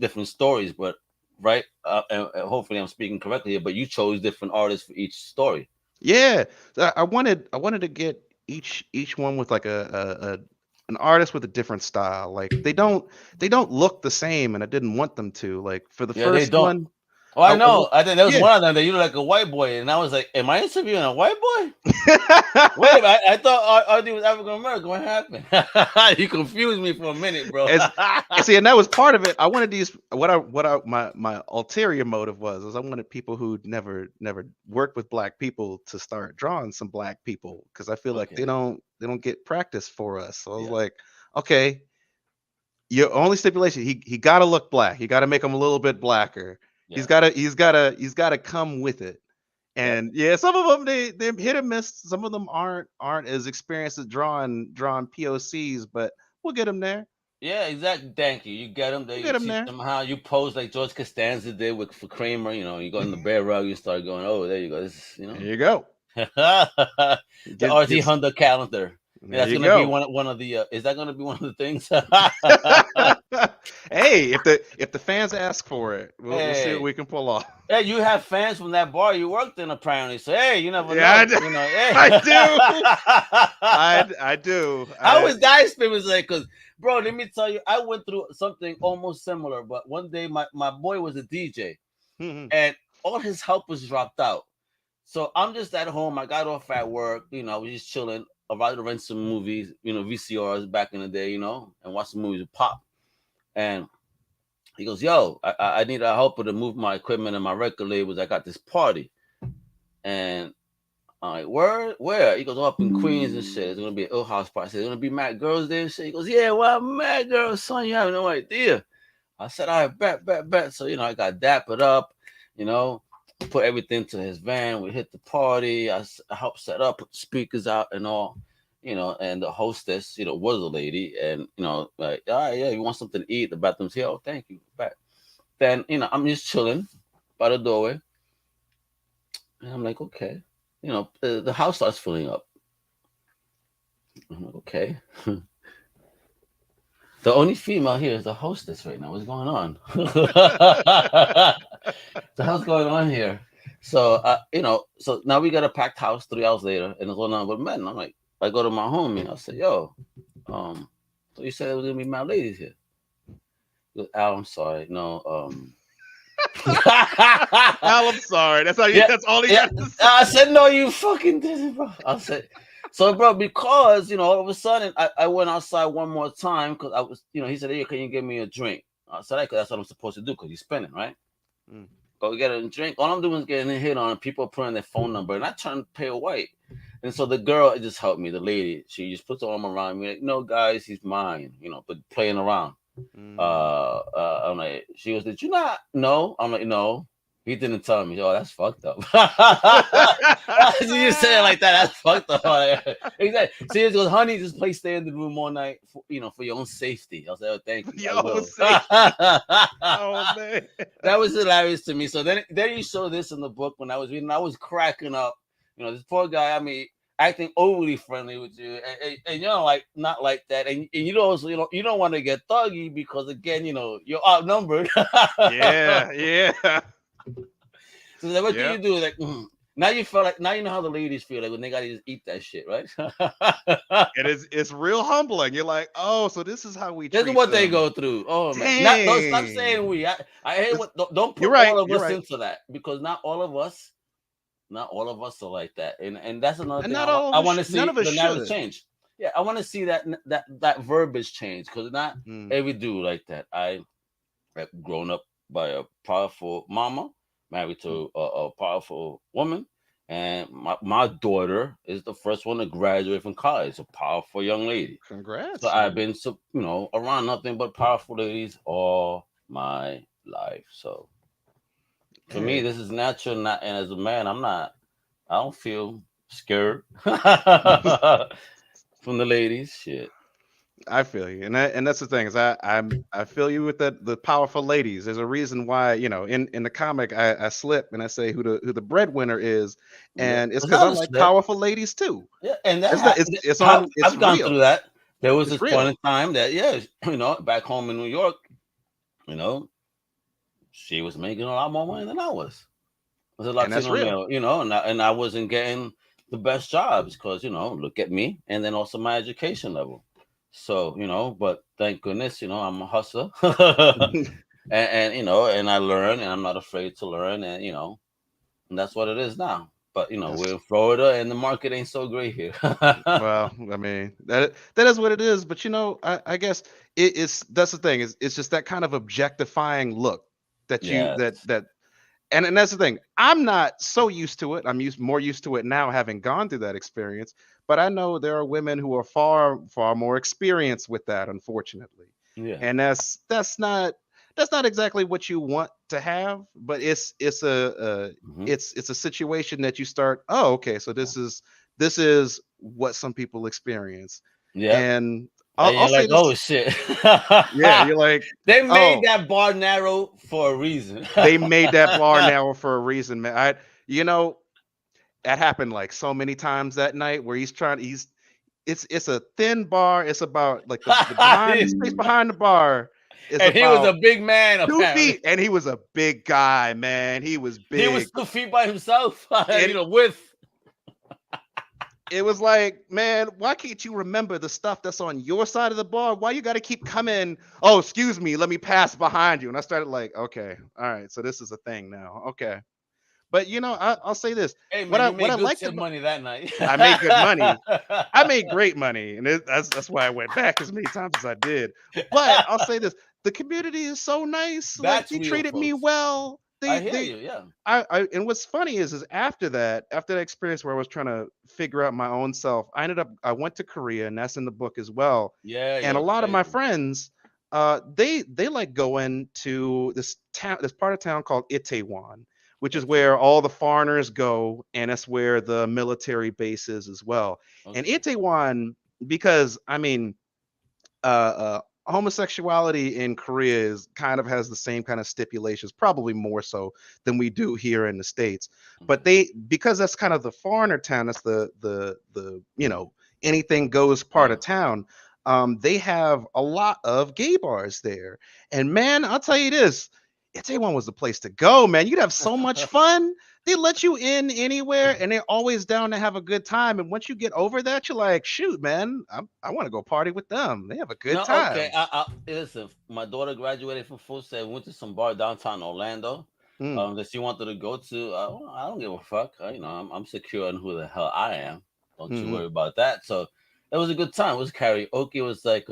Speaker 1: different stories, but right, and hopefully I'm speaking correctly here, but you chose different artists for each story.
Speaker 2: Yeah, I wanted to get each one with like an artist with a different style. Like they don't look the same, and I didn't want them to. Like for the first one.
Speaker 1: Oh, I know. I think there was one of them that you look like a white boy, and I was like, "Am I interviewing a white boy?" Wait a minute, I thought RD was African American. What happened? You confused me for a minute, bro.
Speaker 2: See, and that was part of it. I wanted these. My ulterior motive was I wanted people who never worked with black people to start drawing some black people, because I feel like they don't get practice for us. So I was like, okay, your only stipulation, he got to look black. You got to make him a little bit blacker. Yeah. He's gotta come with it. And some of them they hit or miss. Some of them aren't as experienced at drawing POCs, but we'll get them there.
Speaker 1: Yeah, exactly. Thank you. You get them there.
Speaker 2: Get them there.
Speaker 1: Somehow you pose like George Costanza did for Kramer. You go in the bear rug, you start going, oh, there you go. This
Speaker 2: There you go.
Speaker 1: The RT Honda calendar. That's gonna be one of the. Is that gonna be one of the things?
Speaker 2: Hey, if the fans ask for it, we'll see what
Speaker 1: Hey.
Speaker 2: we can pull off.
Speaker 1: Hey, you have fans from that bar you worked in, apparently. So hey, you never
Speaker 2: Yeah,
Speaker 1: know. You know, hey.
Speaker 2: I do. I do.
Speaker 1: How was that experience like? Because, bro, let me tell you, I went through something almost similar. But one day, my boy was a DJ, and all his helpers dropped out. So I'm just at home. I got off at work. You know, I was just chilling. About to rent some movies. You know, VCRs back in the day. You know, and watch some movies with Pop. And he goes, "Yo, I need a helper to move my equipment and my record labels. I got this party." And I'm like, where? He goes, up in Queens and shit. It's gonna be an ill house party. I said, it's gonna be mad girls there and shit. He goes, yeah, well, mad girls, son, you have no idea. I said, all right, bet. So, you know, I got dappered up, you know, put everything to his van. We hit the party. I helped set up, put the speakers out and all, you know, and the hostess, you know, was a lady. And, you know, like, all right, yeah, you want something to eat? The bathroom's here. Oh, thank you. Back. Then, you know, I'm just chilling by the doorway. And I'm like, okay. You know, the house starts filling up. I'm like, okay. The only female here is the hostess right now. What's going on? The hell's going on here? So, you know, so now we got a packed house 3 hours later, and it's going on with men. I'm like, I go to my homie. I said, yo, so you said there was going to be mad ladies here. He goes, Al, I'm sorry. No,
Speaker 2: Al, I'm sorry. That's all. That's all he got to say.
Speaker 1: I said, no, you fucking didn't, bro. I said, so, bro, because, you know, all of a sudden I went outside one more time because I was, you know, he said, hey, can you give me a drink? I said, because that's what I'm supposed to do because he's spinning, right? Go get a drink. All I'm doing is getting a hit on it. People putting their phone number, and I turn pale white. And so the girl, it just helped me. The lady, she just puts her arm around me, like, no, guys, he's mine, you know, but playing around. I'm like, she goes, did you not know? I'm like, no, he didn't tell me. Oh, that's fucked up. You say it like that, that's fucked up. Exactly. She goes, honey, just stay in the room all night, for, you know, for your own safety. I was like, oh, thank you.
Speaker 2: Oh man,
Speaker 1: that was hilarious to me. So then you show this in the book when I was reading. I was cracking up. You know, this poor guy. I mean, acting overly friendly with you, and you know, like not like that, and you don't want to get thuggy because again, you know, you're outnumbered.
Speaker 2: yeah.
Speaker 1: So like, what do you do? Like now you feel like now you know how the ladies feel like when they gotta just eat that shit, right?
Speaker 2: It's real humbling. You're like, oh, so this is how we.
Speaker 1: This is what
Speaker 2: them.
Speaker 1: They go through. Oh
Speaker 2: Dang.
Speaker 1: man, don't stop saying we. I hate what. Don't put all of us into that because not all of us are like that, and that's another thing I want to see the narrative change. Yeah, I want to see that verbiage change because not every dude like that. I have grown up by a powerful mama, married to a powerful woman, and my daughter is the first one to graduate from college, a powerful young lady.
Speaker 2: Congrats!
Speaker 1: So I've been around nothing but powerful ladies all my life. So. For me, this is natural, and as a man, I don't feel scared from the ladies. Shit.
Speaker 2: I feel you, and that's the thing is I feel you with the powerful ladies. There's a reason why, you know, in the comic I slip and I say who the breadwinner is, and it's because I like powerful ladies too.
Speaker 1: Yeah, and
Speaker 2: I've
Speaker 1: gone through that. There was this point in time that you know, back home in New York, you know. She was making a lot more money than I was. It was a Latino male, you know, and I wasn't getting the best jobs because, you know, look at me, and then also my education level. So, you know, but thank goodness, you know, I'm a hustler, and you know, and I learn, and I'm not afraid to learn, and you know, and that's what it is now. But you know, we're in Florida, and the market ain't so great here.
Speaker 2: Well, I mean, that is what it is. But you know, I guess that's the thing. It's just that kind of objectifying look. That and that's the thing. I'm not so used to it. I'm more used to it now, having gone through that experience. But I know there are women who are far more experienced with that, unfortunately. Yeah. And that's not exactly what you want to have. But it's a situation that you start. Oh, okay. So this is what some people experience. Yeah. And
Speaker 1: you're like, oh shit.
Speaker 2: Yeah, you're like,
Speaker 1: they made that bar narrow for a reason.
Speaker 2: They made that bar narrow for a reason, man. You know, that happened like so many times that night where it's a thin bar. It's about like the space behind the bar. is
Speaker 1: And he was
Speaker 2: about
Speaker 1: a big man,
Speaker 2: 2
Speaker 1: apparently.
Speaker 2: feet, and he was a big guy, man. He was big.
Speaker 1: He was 2 feet by himself.
Speaker 2: And
Speaker 1: With.
Speaker 2: it was like, man, why can't you remember the stuff that's on your side of the bar? Why you got to keep coming? Oh, excuse me, let me pass behind you. And I started like, okay, all right, so this is a thing now. Okay, but I'll say this:
Speaker 1: Hey man,
Speaker 2: what
Speaker 1: you made
Speaker 2: I
Speaker 1: good
Speaker 2: liked
Speaker 1: tip
Speaker 2: about
Speaker 1: money that night.
Speaker 2: I made good money. I made great money, and that's why I went back as many times as I did. But I'll say this: the community is so nice. Like
Speaker 1: That's
Speaker 2: they
Speaker 1: real,
Speaker 2: treated me
Speaker 1: folks.
Speaker 2: well.
Speaker 1: I hear you. Yeah.
Speaker 2: And what's funny is after that experience where I was trying to figure out my own self, I went to Korea, and that's in the book as well.
Speaker 1: Yeah.
Speaker 2: And a
Speaker 1: Yo,
Speaker 2: lot of my
Speaker 1: crazy.
Speaker 2: friends, they like going to this part of town called Itaewon, which is
Speaker 1: Okay.
Speaker 2: where all the foreigners go, and that's where the military base is as well. And
Speaker 1: Okay.
Speaker 2: Itaewon, because I mean, homosexuality in Korea kind of has the same kind of stipulations, probably more so than we do here in the States. But because that's kind of the foreigner town, that's the anything goes part of town. They have a lot of gay bars there, and man, I'll tell you this. Itaewon was the place to go, man. You'd have so much fun. They let you in anywhere, and they're always down to have a good time. And once you get over that, you're like, shoot, man, I want to go party with them. They have a good
Speaker 1: No, okay.
Speaker 2: time.
Speaker 1: Listen, my daughter graduated from Full Sail, went to some bar downtown Orlando.
Speaker 2: Mm,
Speaker 1: That she wanted to go to. I don't give a fuck. I'm secure in who the hell I am. Don't you
Speaker 2: mhm.
Speaker 1: worry about that. So it was a good time. It was karaoke. It was like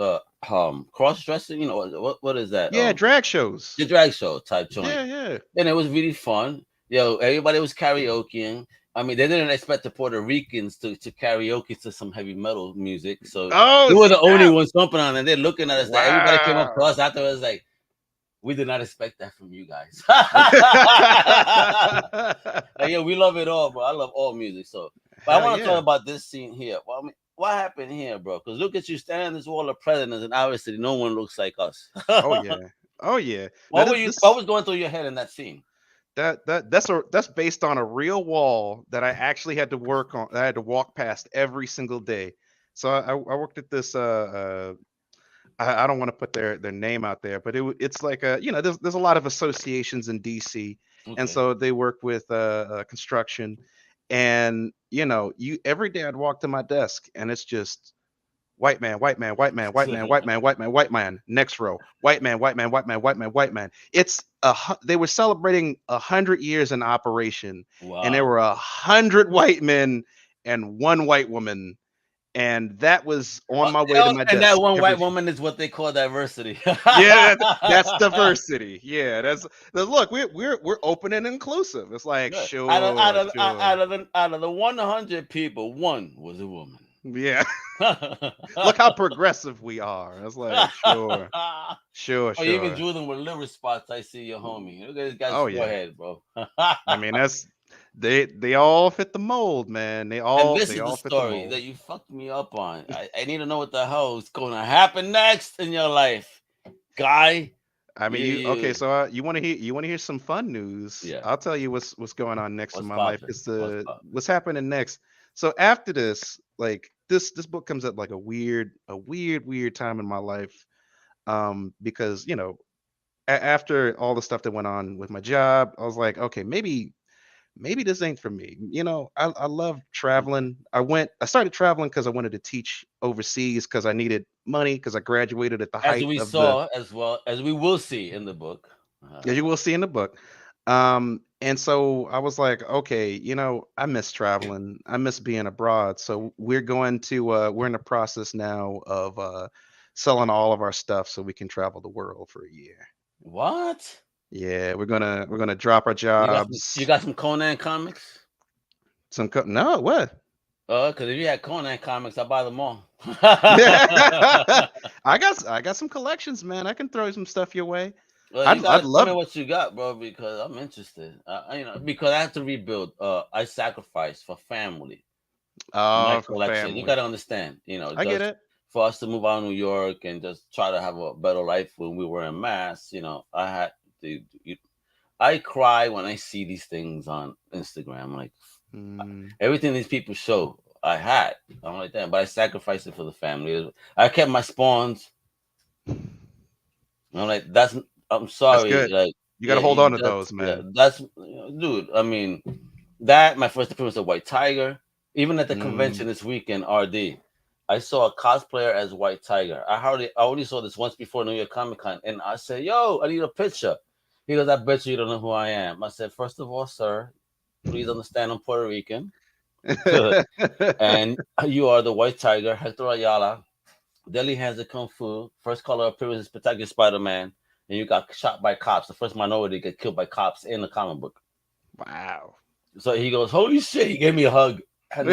Speaker 1: cross dressing. You know what is that?
Speaker 2: Yeah, drag shows.
Speaker 1: The drag show type joint.
Speaker 2: Yeah.
Speaker 1: And it was really fun. Everybody was karaokeing. I mean, they didn't expect the Puerto Ricans to karaoke to some heavy metal music. So
Speaker 2: Oh,
Speaker 1: we were the only
Speaker 2: snap.
Speaker 1: ones jumping on, and they're looking at us. Like everybody came up to
Speaker 2: Wow.
Speaker 1: us afterwards, like, we did not expect that from you guys. Like, yeah, we love it all, bro. I love all music. So, but I
Speaker 2: Hell
Speaker 1: want to
Speaker 2: yeah.
Speaker 1: talk about this scene here. Well, I mean, what happened here, bro? Because look at you standing on this wall of presidents, and obviously no one looks like us.
Speaker 2: Oh yeah. Oh yeah. Now
Speaker 1: What was going through your head in that scene?
Speaker 2: that's based on a real wall that I actually had to work on. I had to walk past every single day. So I worked at this I don't want to put their name out there, but it's like there's a lot of associations in DC, and
Speaker 1: Okay.
Speaker 2: so they work with construction, and you every day I'd walk to my desk, and it's just white man, white man, white man, white man, white man, white man, white man. Next row, white man, white man, white man, white man, white man. They were celebrating 100 years in operation, and there
Speaker 1: Wow.
Speaker 2: were 100 white men and one white woman, and that was on my way to my
Speaker 1: And that
Speaker 2: desk
Speaker 1: one
Speaker 2: every.
Speaker 1: white woman is what they call diversity.
Speaker 2: Yeah, that's diversity. Yeah, look. We're open and inclusive. It's like
Speaker 1: Good.
Speaker 2: sure.
Speaker 1: Out of the 100 people, one was a woman.
Speaker 2: Yeah, look how progressive we are. It's like sure.
Speaker 1: Oh, you even drew them with liver spots. I see your homie. Look at this guy's
Speaker 2: Oh yeah.
Speaker 1: forehead, bro.
Speaker 2: I mean they all fit the mold, man. They
Speaker 1: And
Speaker 2: all
Speaker 1: this
Speaker 2: they
Speaker 1: is the
Speaker 2: all fit the
Speaker 1: story
Speaker 2: mold.
Speaker 1: that you fucked me up on. I need to know what the hell is going to happen next in your life, guy.
Speaker 2: I mean,
Speaker 1: You-
Speaker 2: so you want to hear some fun news?
Speaker 1: Yeah.
Speaker 2: I'll tell you what's going on next in
Speaker 1: What's
Speaker 2: my life.
Speaker 1: poppin'?
Speaker 2: It's
Speaker 1: What's
Speaker 2: what's happening next. So after this, like this book comes at like a weird time in my life, because after all the stuff that went on with my job, I was like, okay, maybe this ain't for me. I love traveling. I started traveling because I wanted to teach overseas because I needed money because I graduated at the
Speaker 1: As
Speaker 2: height
Speaker 1: we
Speaker 2: of
Speaker 1: saw, as well as we will see in the book.
Speaker 2: as you will see in the book. And so I was like, okay, I miss traveling. I miss being abroad. So we're going to we're in the process now of selling all of our stuff so we can travel the world for a year.
Speaker 1: What?
Speaker 2: Yeah, we're gonna drop our jobs.
Speaker 1: You got some Conan comics?
Speaker 2: No, what?
Speaker 1: Because if you had Conan comics, I'd buy them all.
Speaker 2: I got some collections, man. I can throw some stuff your way.
Speaker 1: Well,
Speaker 2: I'd
Speaker 1: you gotta
Speaker 2: love
Speaker 1: tell me what you got, bro, because I'm interested. Because I have to rebuild. I sacrificed for family. My
Speaker 2: for
Speaker 1: collection.
Speaker 2: family.
Speaker 1: You gotta understand.
Speaker 2: I get it.
Speaker 1: For us to move out of New York and just try to have a better life when we were in Mass, I had to. I cry when I see these things on Instagram. Like everything these people show, I had. I'm like that, but I sacrificed it for the family. I kept my spawns. I'm like, I'm sorry,
Speaker 2: good.
Speaker 1: like
Speaker 2: You got to hold on to those,
Speaker 1: yeah,
Speaker 2: man.
Speaker 1: that's dude. I mean, that my first appearance of White Tiger. Even at the
Speaker 2: Mm.
Speaker 1: convention this weekend, RD, I saw a cosplayer as White Tiger. I only saw this once before New York Comic Con, and I said, "Yo, I need a picture." He goes, "I bet you don't know who I am." I said, "First of all, sir, please understand I'm Puerto Rican, and you are the White Tiger, Hector Ayala, Deadly Hands of Kung Fu, first color appearance is Spectacular Spider-Man, and you got shot by cops, the first minority to get killed by cops in the comic book."
Speaker 2: Wow.
Speaker 1: So he goes, "Holy shit!" He gave me a hug, and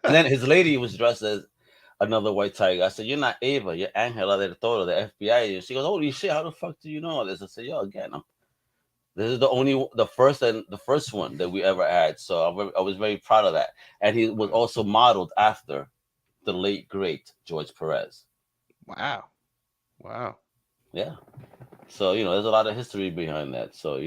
Speaker 1: then his lady was dressed as another White Tiger. I said, "You're not Ava, you're Angela del Toro, the FBI agent." She goes, "Holy shit! How the fuck do you know all this?" I said, "Yo, again, this is the first one that we ever had." So I was very proud of that, and he was also modeled after the late great George Perez.
Speaker 2: Wow.
Speaker 1: Yeah. So there's a lot of history behind that. So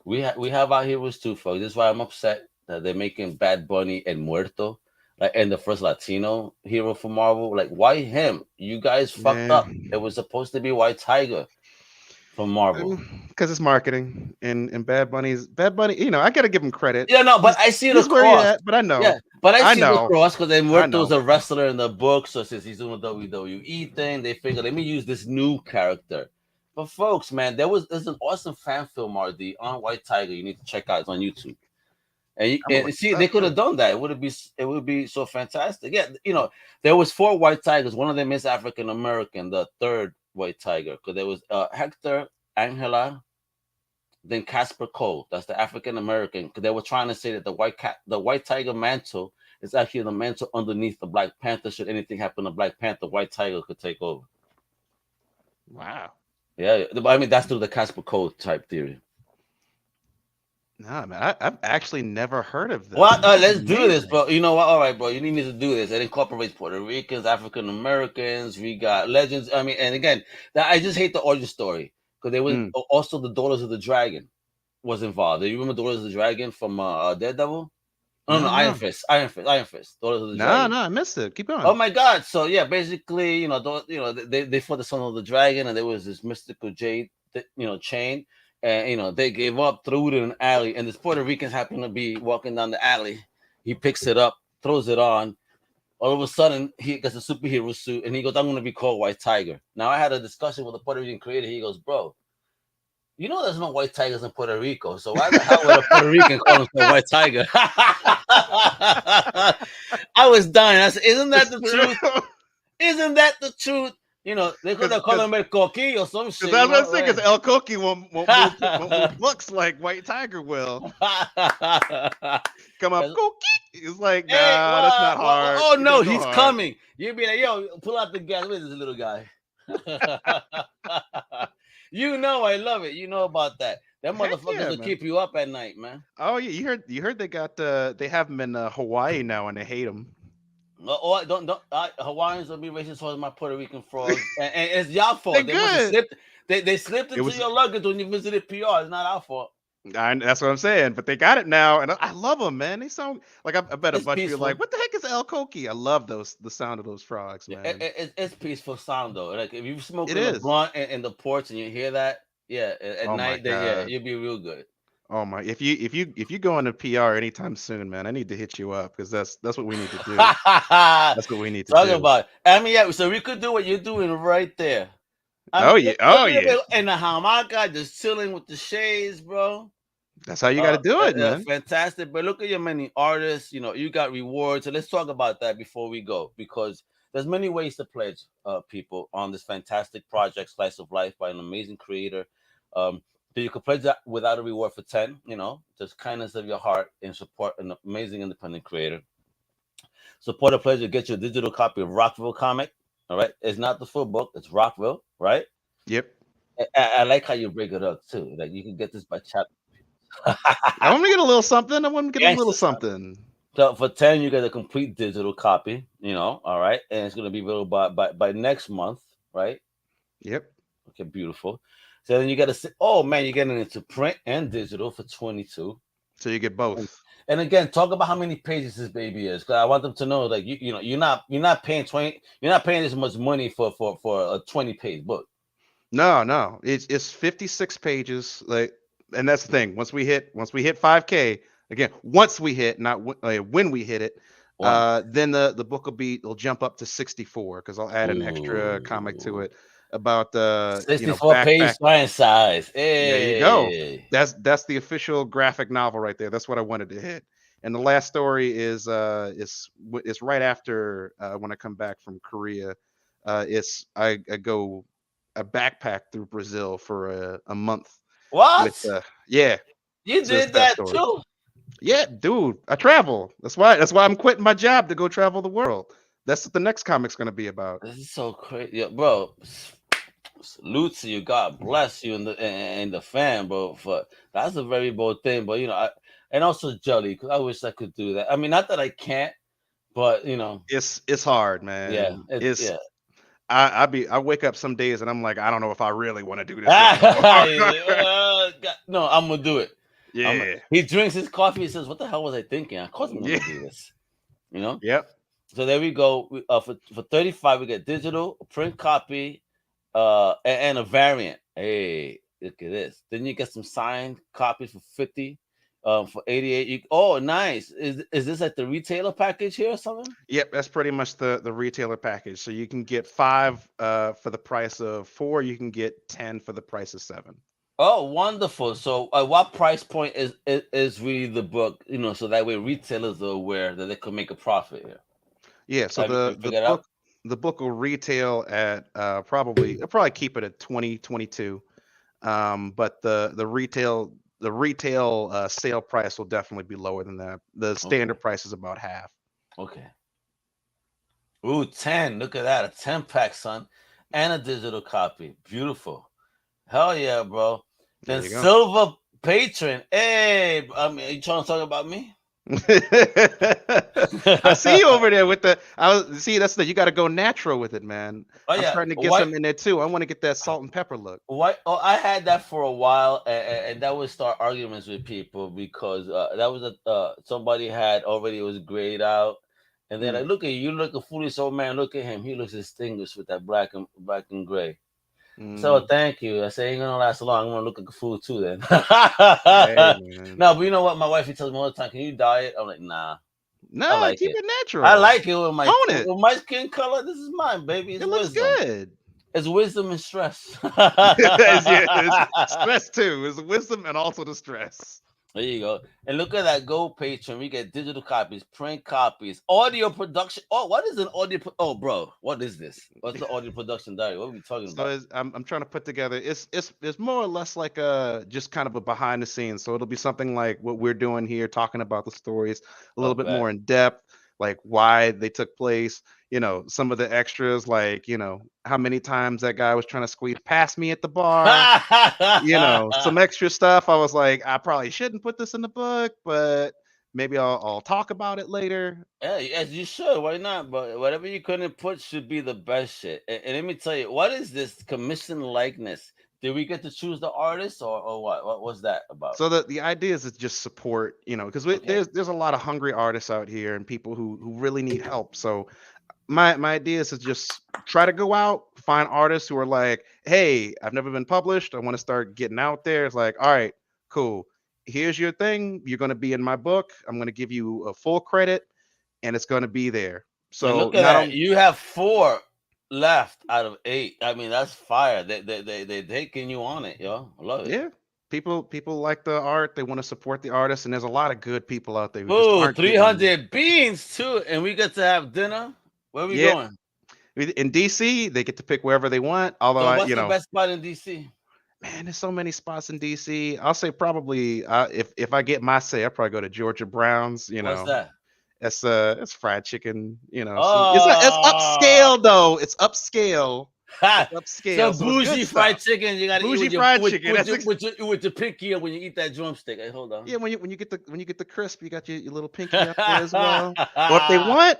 Speaker 1: we have our heroes too, folks. This is why I'm upset that they're making Bad Bunny and Muerto, like, and the first Latino hero for Marvel. Like, why him? You guys fucked up. It was supposed to be White Tiger from Marvel.
Speaker 2: Because it's marketing and Bad Bunny. I gotta give him credit.
Speaker 1: Yeah, no, but I see the
Speaker 2: where he
Speaker 1: cross.
Speaker 2: at, but I know.
Speaker 1: Yeah, but I see the
Speaker 2: know.
Speaker 1: cross because then Muerto's a wrestler in the book. So since he's doing a WWE thing, they figured, let me use this new character. But folks, man, there's an awesome fan film, RD, on White Tiger. You need to check out. It's on YouTube. And see, they could have done that. It would be so fantastic. Yeah, there was 4 White Tigers. One of them is African American. The third White Tiger, because there was Hector, Angela, then Casper Cole. That's the African American. Because they were trying to say that the White Tiger mantle is actually the mantle underneath the Black Panther. Should anything happen to Black Panther, White Tiger could take over.
Speaker 2: Wow.
Speaker 1: Yeah, I mean that's through the Casper Cole type theory.
Speaker 2: Nah, man, I've actually never heard of this.
Speaker 1: Well, let's do this, bro. You know what? All right, bro. You need to do this. It incorporates Puerto Ricans, African Americans. We got legends. I mean, and again, I just hate the origin story because they were also the Daughters of the Dragon was involved. Do you remember Daughters of the Dragon from Daredevil? No, Iron Fist. Daughters of the Dragon.
Speaker 2: No, I missed it. Keep going.
Speaker 1: Oh my God! So yeah, basically, they fought the Son of the Dragon, and there was this mystical jade, chain. And they gave up, threw it in an alley, and this Puerto Rican happened to be walking down the alley. He picks it up, throws it on. All of a sudden, he gets a superhero suit, and he goes, "I'm going to be called White Tiger." Now, I had a discussion with a Puerto Rican creator. He goes, "Bro, there's no White Tigers in Puerto Rico, so why the hell would a Puerto Rican call himself White Tiger?" I was dying. I said, "Isn't that the truth? Isn't that the truth?" They could have called him El Coqui or some shit.
Speaker 2: That's what I'm saying, because El Coqui won't move looks like White Tiger will. Come up, Coqui. It's like, nah, that's not hard.
Speaker 1: Oh, no, he's coming. You'd be like, "Yo, pull out the gas. Where's this little guy?" I love it. You know about that. That motherfuckers will keep you up at night, man.
Speaker 2: Oh, yeah, you heard they have them in Hawaii now, and they hate them.
Speaker 1: No, don't Hawaiians will be racist towards my Puerto Rican frogs, and it's y'all fault. They slipped into your luggage when you visited PR. It's not our fault.
Speaker 2: That's what I'm saying. But they got it now, and I love them, man. They sound like I bet a bunch of you like, "What the heck is El Coqui?" I love the sound of those frogs, man.
Speaker 1: It's peaceful sound though. Like if you smoke a blunt in the porch and you hear that, at night, then you'll be real good.
Speaker 2: Oh my! If you go into PR anytime soon, man, I need to hit you up because that's what we need to do. That's what we need to
Speaker 1: talk about. I mean, so we could do what you're doing right there.
Speaker 2: Oh yeah.
Speaker 1: And the hamaka, just chilling with the shades, bro.
Speaker 2: That's how you got to do it, man.
Speaker 1: Fantastic. But look at your many artists. You got rewards. So let's talk about that before we go, because there's many ways to pledge people on this fantastic project, Slice of Life, by an amazing creator. So you could pledge that without a reward for 10, just kindness of your heart and support an amazing independent creator. Support a pledge to get your digital copy of Rockville comic. All right. It's not the full book. It's Rockville, right?
Speaker 2: Yep.
Speaker 1: I like how you break it up too. Like you can get this by chapter.
Speaker 2: I want to get a little something. So
Speaker 1: for 10, you get a complete digital copy, all right. And it's going to be available by next month, right?
Speaker 2: Yep.
Speaker 1: Okay, beautiful. So then you got to say, oh man, you're getting into print and digital for 22.
Speaker 2: So you get both.
Speaker 1: And again, talk about how many pages this baby is, because I want them to know, like you're not paying this much money for a 20-page book.
Speaker 2: No. It's 56 pages. Like, and that's the thing. Once we hit 5K again, once we hit, not when we hit it,
Speaker 1: One.
Speaker 2: then the book will jump up to 64 because I'll add an extra comic to
Speaker 1: Ooh.
Speaker 2: it about the
Speaker 1: 64 page science size.
Speaker 2: There you go.
Speaker 1: Hey.
Speaker 2: That's the official graphic novel right there. That's what I wanted to hit. And the last story is right after when I come back from Korea. I go a backpack through Brazil for a month
Speaker 1: What?
Speaker 2: with yeah.
Speaker 1: You
Speaker 2: So it's
Speaker 1: did
Speaker 2: that
Speaker 1: that
Speaker 2: story.
Speaker 1: too?
Speaker 2: Yeah, dude, I travel. That's why I'm quitting my job to go travel the world. That's what the next comic's gonna be about.
Speaker 1: This is so crazy, yeah, bro. Salute to you. God bless you and the fan, bro. For that's a very bold thing, but and also jelly because I wish I could do that. I mean, not that I can't, but
Speaker 2: It's hard, man.
Speaker 1: yeah,
Speaker 2: It's
Speaker 1: yeah.
Speaker 2: I wake up some days and I'm like, I don't know if I really want to do this anymore.
Speaker 1: No, I'm gonna do it.
Speaker 2: Yeah.
Speaker 1: He drinks his coffee. He says, "What the hell was I thinking? Of course I'm gonna do this."
Speaker 2: Yep.
Speaker 1: So there we go. For 35, we get digital, a print copy, and a variant. Hey, look at this. Then you get some signed copies for 50. For 88. Nice. Is this like the retailer package here or something?
Speaker 2: Yep, that's pretty much the retailer package. So you can get 5 for the price of 4. You can get 10 for the price of 7.
Speaker 1: Oh, wonderful. So what price point is really the book, so that way retailers are aware that they could make a profit here.
Speaker 2: Yeah, so the book will retail at I'll probably keep it at 2022. But the retail sale price will definitely be lower than that. The standard price is about half.
Speaker 1: Okay. Ooh, 10. Look at that. A 10-pack, son. And a digital copy. Beautiful. Hell yeah, bro. Then silver patron. Hey, are you trying to talk about me?
Speaker 2: I see you over there with that's you got to go natural with it, man. I'm starting to get some in there too. I want to get that salt and pepper look.
Speaker 1: I had that for a while, and that would start arguments with people because that was somebody had already was grayed out, and they're like, "Look at you, look a foolish old man. Look at him. He looks distinguished with that black and gray." So thank you. I say ain't gonna last long. I'm gonna look like a fool too then. No, but you know what? My wife tells me all the time, "Can you dye it?" I'm like, nah.
Speaker 2: No, like keep it natural.
Speaker 1: I like it with my skin color. This is mine, baby.
Speaker 2: It looks good.
Speaker 1: It's wisdom and stress.
Speaker 2: It's stress too. It's wisdom and also the stress.
Speaker 1: There you go. And look at that gold patron. We get digital copies, print copies, audio production. Oh, what is an audio? Bro, what is this? What's the audio production diary? What are we talking about?
Speaker 2: I'm trying to put together. It's more or less like just kind of a behind the scenes. So it'll be something like what we're doing here, talking about the stories a little bit more in depth, like why they took place. Some of the extras, like how many times that guy was trying to squeeze past me at the bar. Some extra stuff. I was like, I probably shouldn't put this in the book, but maybe I'll talk about it later.
Speaker 1: Yeah, as you should. Why not? But whatever you couldn't put should be the best shit. And let me tell you, what is this commission likeness? Did we get to choose the artist or what? What was that about?
Speaker 2: So the idea is to just support, because there's a lot of hungry artists out here and people who really need help. So my idea is to just try to go out, find artists who are like, hey, I've never been published. I want to start getting out there. It's like, all right, cool. Here's your thing. You're going to be in my book. I'm going to give you a full credit and it's going to be there. So
Speaker 1: look at that. You have 4 left out of 8. I mean, that's fire. They taking you on it, yo. I love it.
Speaker 2: Yeah. People like the art. They want to support the artists, and there's a lot of good people out there.
Speaker 1: Ooh, 300 beans too, and we get to have dinner. Where are we going?
Speaker 2: In DC, they get to pick wherever they want. Although,
Speaker 1: what's the best spot in DC?
Speaker 2: Man, there's so many spots in DC. I'll say probably if I get my say, I'll probably go to Georgia Brown's.
Speaker 1: What's that?
Speaker 2: It's fried chicken. It's upscale though. It's upscale.
Speaker 1: Upscale. So bougie fried chicken. You got to eat with your pinky when you eat that drumstick. Hey, hold on.
Speaker 2: Yeah, when you get the crisp, you got your little pinky up there as well. Or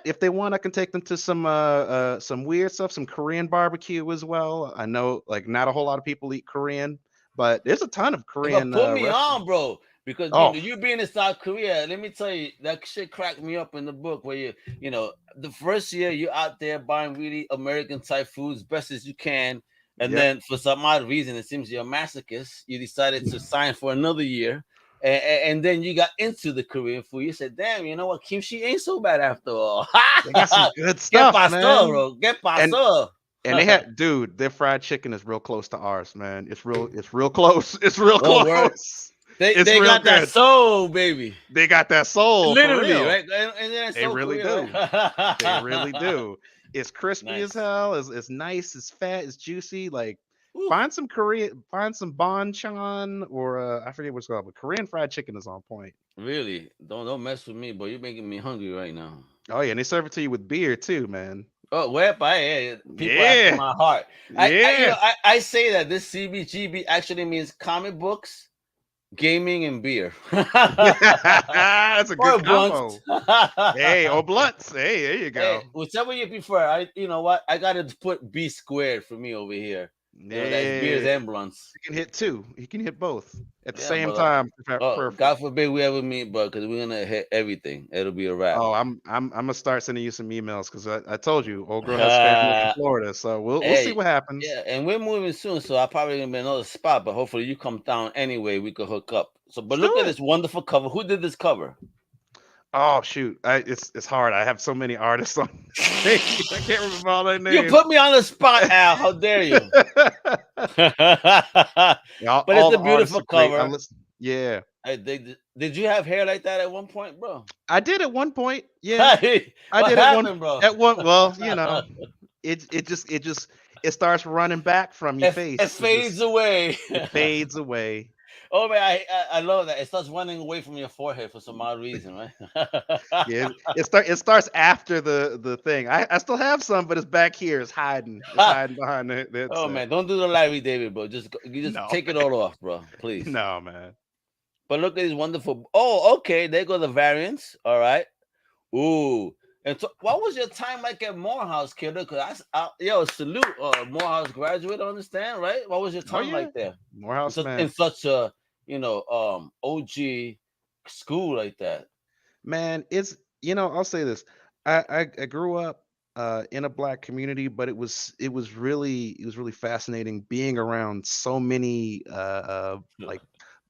Speaker 2: if they want, I can take them to some weird stuff, some Korean barbecue as well. I know like not a whole lot of people eat Korean, but there's a ton of Korean.
Speaker 1: Put me on, bro. Because you being in South Korea, let me tell you, that shit cracked me up in the book where the first year you're out there buying really American type foods best as you can, And
Speaker 2: Yep.
Speaker 1: then for some odd reason, it seems you're a masochist. You decided to sign for another year. And then you got into the Korean food. You said, damn, you know what? Kimchi ain't so bad after all.
Speaker 2: They got some good
Speaker 1: Get
Speaker 2: stuff,
Speaker 1: pasó,
Speaker 2: man.
Speaker 1: bro. Get pasó.
Speaker 2: And they had, dude, their fried chicken is real close to ours, man. It's real close. It's real
Speaker 1: Oh, word.
Speaker 2: close.
Speaker 1: They
Speaker 2: It's
Speaker 1: got
Speaker 2: real
Speaker 1: that
Speaker 2: good.
Speaker 1: soul, baby.
Speaker 2: They got that soul, for
Speaker 1: Literally,
Speaker 2: real.
Speaker 1: right? And then
Speaker 2: They really
Speaker 1: Korean,
Speaker 2: do.
Speaker 1: right?
Speaker 2: They really do. It's crispy
Speaker 1: Nice.
Speaker 2: as hell. It's nice. It's fat. It's juicy. Like,
Speaker 1: Ooh.
Speaker 2: find some banchan or I forget what's called, but Korean fried chicken is on point.
Speaker 1: Really? Don't mess with me, boy. You're making me hungry right now.
Speaker 2: Oh yeah, and they serve it to you with beer too, man.
Speaker 1: Oh, well, yeah. People
Speaker 2: Yeah.
Speaker 1: after my heart.
Speaker 2: Yeah.
Speaker 1: I say that this CBGB actually means comic books, gaming, and beer.
Speaker 2: That's a
Speaker 1: Or
Speaker 2: good combo.
Speaker 1: blunts.
Speaker 2: Hey, or blunts. Hey, there you go.
Speaker 1: Hey, whichever you prefer. You know what? I gotta put B squared for me over here. You know, that's beers and blunts.
Speaker 2: You can hit two. You can hit both at the
Speaker 1: Yeah,
Speaker 2: same
Speaker 1: brother.
Speaker 2: time.
Speaker 1: Oh,
Speaker 2: Perfect.
Speaker 1: God forbid we ever meet, but because we're gonna hit everything. It'll be a wrap.
Speaker 2: Oh, I'm gonna start sending you some emails because I told you, old girl has family in Florida, so we'll see what happens.
Speaker 1: Yeah, and we're moving soon, so I'll probably gonna be another spot, but hopefully you come down anyway. We could hook up. So, but look at this wonderful cover. Who did this cover?
Speaker 2: Oh shoot, it's hard. I have so many artists on. I can't remember all their names.
Speaker 1: You put me on the spot, Al. How dare you? But it's a beautiful cover.
Speaker 2: Yeah.
Speaker 1: Did you have hair like that at one point, bro?
Speaker 2: I did at one point. Yeah,
Speaker 1: I did bro.
Speaker 2: At one. Well, you know, it starts running back from your face.
Speaker 1: It fades away.
Speaker 2: It fades away.
Speaker 1: Oh man, I love that. It starts running away from your forehead for some odd reason, right?
Speaker 2: Yeah, it starts after the thing. I still have some, but it's back here. It's hiding. It's hiding behind it.
Speaker 1: Oh man, don't do the Larry David, bro. Just take it all off, bro. Please.
Speaker 2: No, man.
Speaker 1: But look at these wonderful. Oh, okay. There go the variants. All right. Ooh. And so, what was your time like at Morehouse, kiddo? Because salute, Morehouse graduate. Understand, right? What was your time like there?
Speaker 2: Morehouse, man.
Speaker 1: In such a OG school like that.
Speaker 2: Man, it's I'll say this. I grew up in a Black community, but it was really fascinating being around so many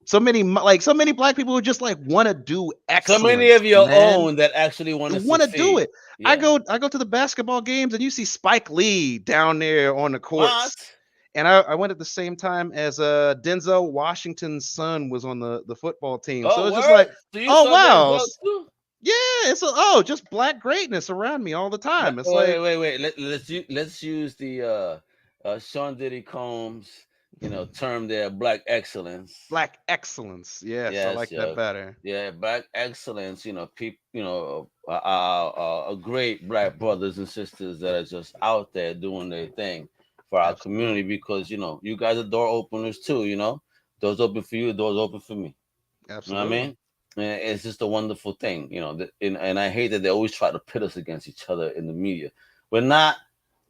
Speaker 2: so many Black people who just like want to do excellence.
Speaker 1: So many of your own that actually want to
Speaker 2: do it. Yeah. I go to the basketball games and you see Spike Lee down there on the courts.
Speaker 1: What?
Speaker 2: And I went at the same time as Denzel Washington's son was on the football team.
Speaker 1: Oh,
Speaker 2: so it's just like,
Speaker 1: so
Speaker 2: oh wow. Yeah, it's just Black greatness around me all the time. It's
Speaker 1: wait. Let's use the Sean Diddy Combs, term there, Black excellence.
Speaker 2: Black excellence. Yes, I like that better.
Speaker 1: Yeah, Black excellence. People, great Black brothers and sisters that are just out there doing their thing for our community, because you guys are door openers too. Doors open for you, doors open for me.
Speaker 2: Absolutely.
Speaker 1: You know what I mean? And it's just a wonderful thing, and I hate that they always try to pit us against each other in the media. We're not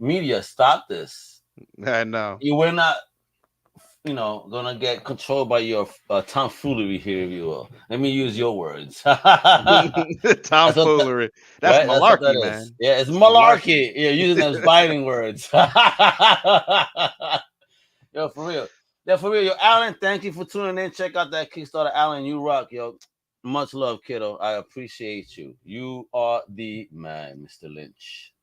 Speaker 1: media. Stop this.
Speaker 2: I know.
Speaker 1: We're not, gonna get controlled by your tomfoolery here, if you will. Let me use your words.
Speaker 2: Tomfoolery. That's malarkey, man.
Speaker 1: Yeah, it's malarkey. Yeah, using those biting words. Yo, for real. Yeah, for real. Yo, Alan, thank you for tuning in. Check out that Kickstarter, Alan. You rock, yo. Much love, kiddo. I appreciate you. You are the man, Mr. Lynch.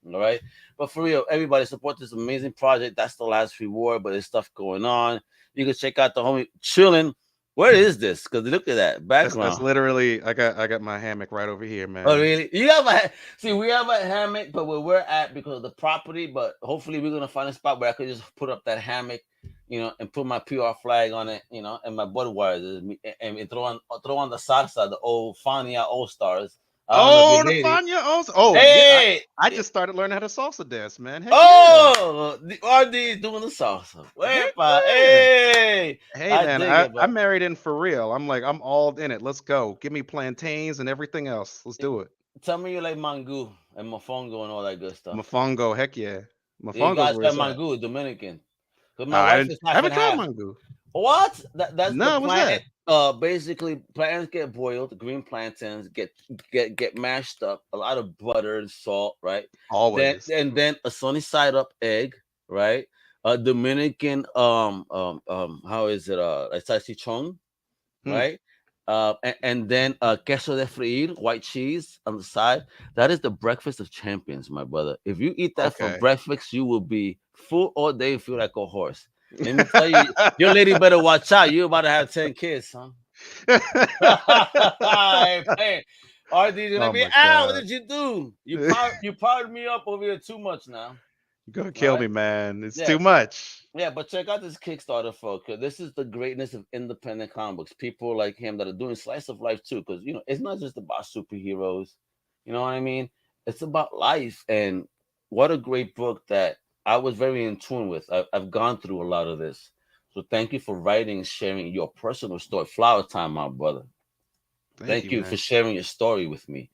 Speaker 1: All right. But for real, everybody support this amazing project. That's the last reward, but there's stuff going on. You can check out the homie chilling. Where is this? Because look at that background.
Speaker 2: That's literally, I got my hammock right over here, man.
Speaker 1: Oh, really? We have a hammock, but where we're at because of the property, but hopefully we're gonna find a spot where I could just put up that hammock, and put my PR flag on it, and my Budweiser, and throw on the salsa, the old Fania All Stars.
Speaker 2: Oh, the Fania also. Oh,
Speaker 1: hey!
Speaker 2: Yeah, I just started learning how to salsa dance, man. Heck
Speaker 1: the RD doing the salsa. Hey,
Speaker 2: man, I married in for real. I'm all in it. Let's go. Give me plantains and everything else. Let's do it.
Speaker 1: Tell me you like mango and mofongo and all that good stuff.
Speaker 2: Mofongo, heck yeah.
Speaker 1: Mofongo. You guys got mango, Dominican.
Speaker 2: I haven't tried mango.
Speaker 1: What? That's the plant. Basically, plantains get boiled. Green plantains get mashed up. A lot of butter and salt, right?
Speaker 2: Always.
Speaker 1: And then a sunny side up egg, right? a Dominican how is it like salchichon, right? And then queso de freír, white cheese on the side. That is the breakfast of champions, my brother. If you eat that for breakfast, you will be full all day and feel like a horse. Let me tell you, your lady better watch out. You're about to have 10 kids, son. Hey, RD, let me out. What did you do? You powered me up over here too much now.
Speaker 2: You're gonna kill me, man. It's too much.
Speaker 1: Yeah, but check out this Kickstarter, folks. This is the greatness of independent comic books. People like him that are doing slice of life too, because it's not just about superheroes. You know what I mean? It's about life, and what a great book that I was very in tune with. I've gone through a lot of this, so thank you for writing and sharing your personal story. Flower time, my brother. Thank you for sharing your story with me,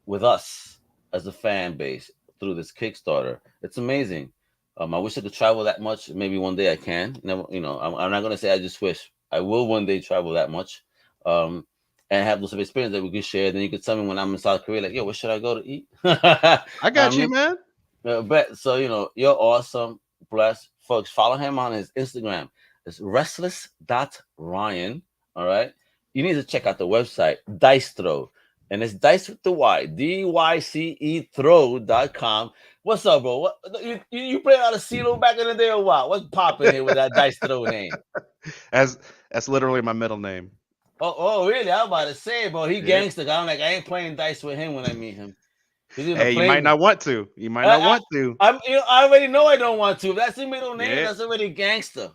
Speaker 1: with us as a fan base through this Kickstarter. It's amazing. I wish I could travel that much. Maybe one day I can. Never, I'm not gonna say I just wish. I will one day travel that much, and have those experiences that we could share. Then you could tell me when I'm in South Korea, like, yo, where should I go to eat?
Speaker 2: I got you, man.
Speaker 1: But so you're awesome, blessed, folks. Follow him on his Instagram. It's restless.ryan. All right. You need to check out the website, Dice Throw. And it's dice with the Y, DYCE throw.com. What's up, bro? What you played out of CeeLo back in the day or what? What's popping here with that Dice Throw name?
Speaker 2: That's literally my middle name.
Speaker 1: Oh, really? I was about to say, bro, he gangster. I'm like, I ain't playing dice with him when I meet him.
Speaker 2: Hey, you might not want to. You might not want to.
Speaker 1: I already know I don't want to. If that's the middle name, that's already gangster.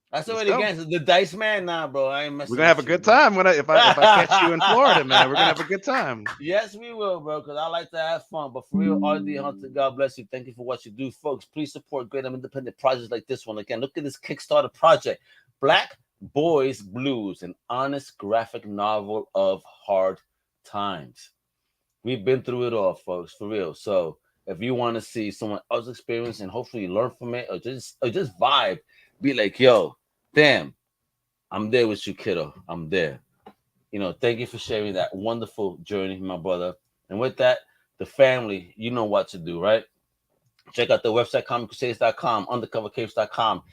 Speaker 1: That's already gangster. The Dice Man, nah, bro. I ain't messing.
Speaker 2: We're gonna have a good time if I catch you in Florida, man. We're gonna have a good time.
Speaker 1: Yes, we will, bro. Because I like to have fun. But for real, RD Hunter, God bless you. Thank you for what you do, folks. Please support great independent projects like this one. Again, look at this Kickstarter project, Black Boys Blues, an honest graphic novel of hard times. We've been through it all, folks, for real. So if you want to see someone else's experience and hopefully learn from it, or just vibe, be like, yo, damn, I'm there with you, kiddo. I'm there. Thank you for sharing that wonderful journey, my brother. And with that, the family, you know what to do, right? Check out the website, comiccrusaders.shop, undercovercaves.com.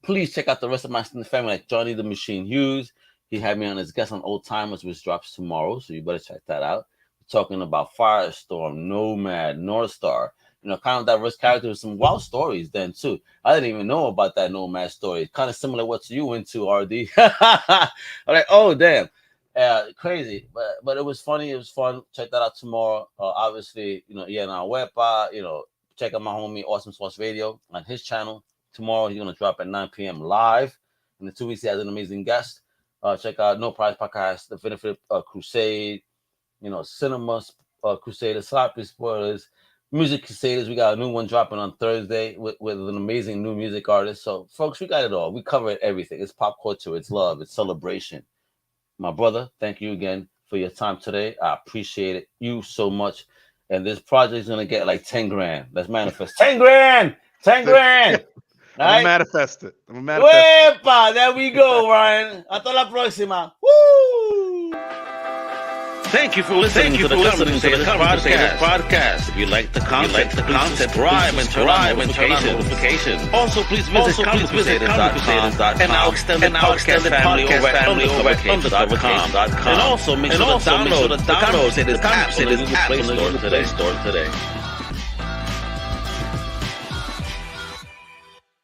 Speaker 1: Please check out the rest of my family, like Johnny the Machine Hughes. He had me on his guest on Old Timers, which drops tomorrow, so you better check that out. We're talking about Firestorm, Nomad, North Star. Kind of diverse characters with some wild stories then too. I didn't even know about that Nomad story. Kind of similar to what you into, RD. I'm like, oh damn, crazy. But it was funny. It was fun. Check that out tomorrow. Obviously, on web. Check out my homie Awesome Sauce Radio on his channel tomorrow. He's gonna drop at 9 p.m. live. In the 2 weeks, he has an amazing guest. Check out No Prize Podcast, The Benefit Crusade. Cinema Crusaders, Sloppy Spoilers. Music Crusaders, we got a new one dropping on Thursday with an amazing new music artist. So, folks, we got it all. We cover everything. It's pop culture. It's love. It's celebration. My brother, thank you again for your time today. I appreciate it. You so much. And this project is going to get like 10 grand. Let's manifest. 10 grand! 10 grand!
Speaker 2: I'm going to manifest it.
Speaker 1: Wepa, there we go, Ryan. Hasta la próxima. Woo! Thank you for listening to the Crusaders Podcast. If you like the content, subscribe and turn on notifications. Also, please visit comiccrusaders.shop and our extended podcast family over at undercover.com. And also make sure to download the Crusaders app in the Play Store today.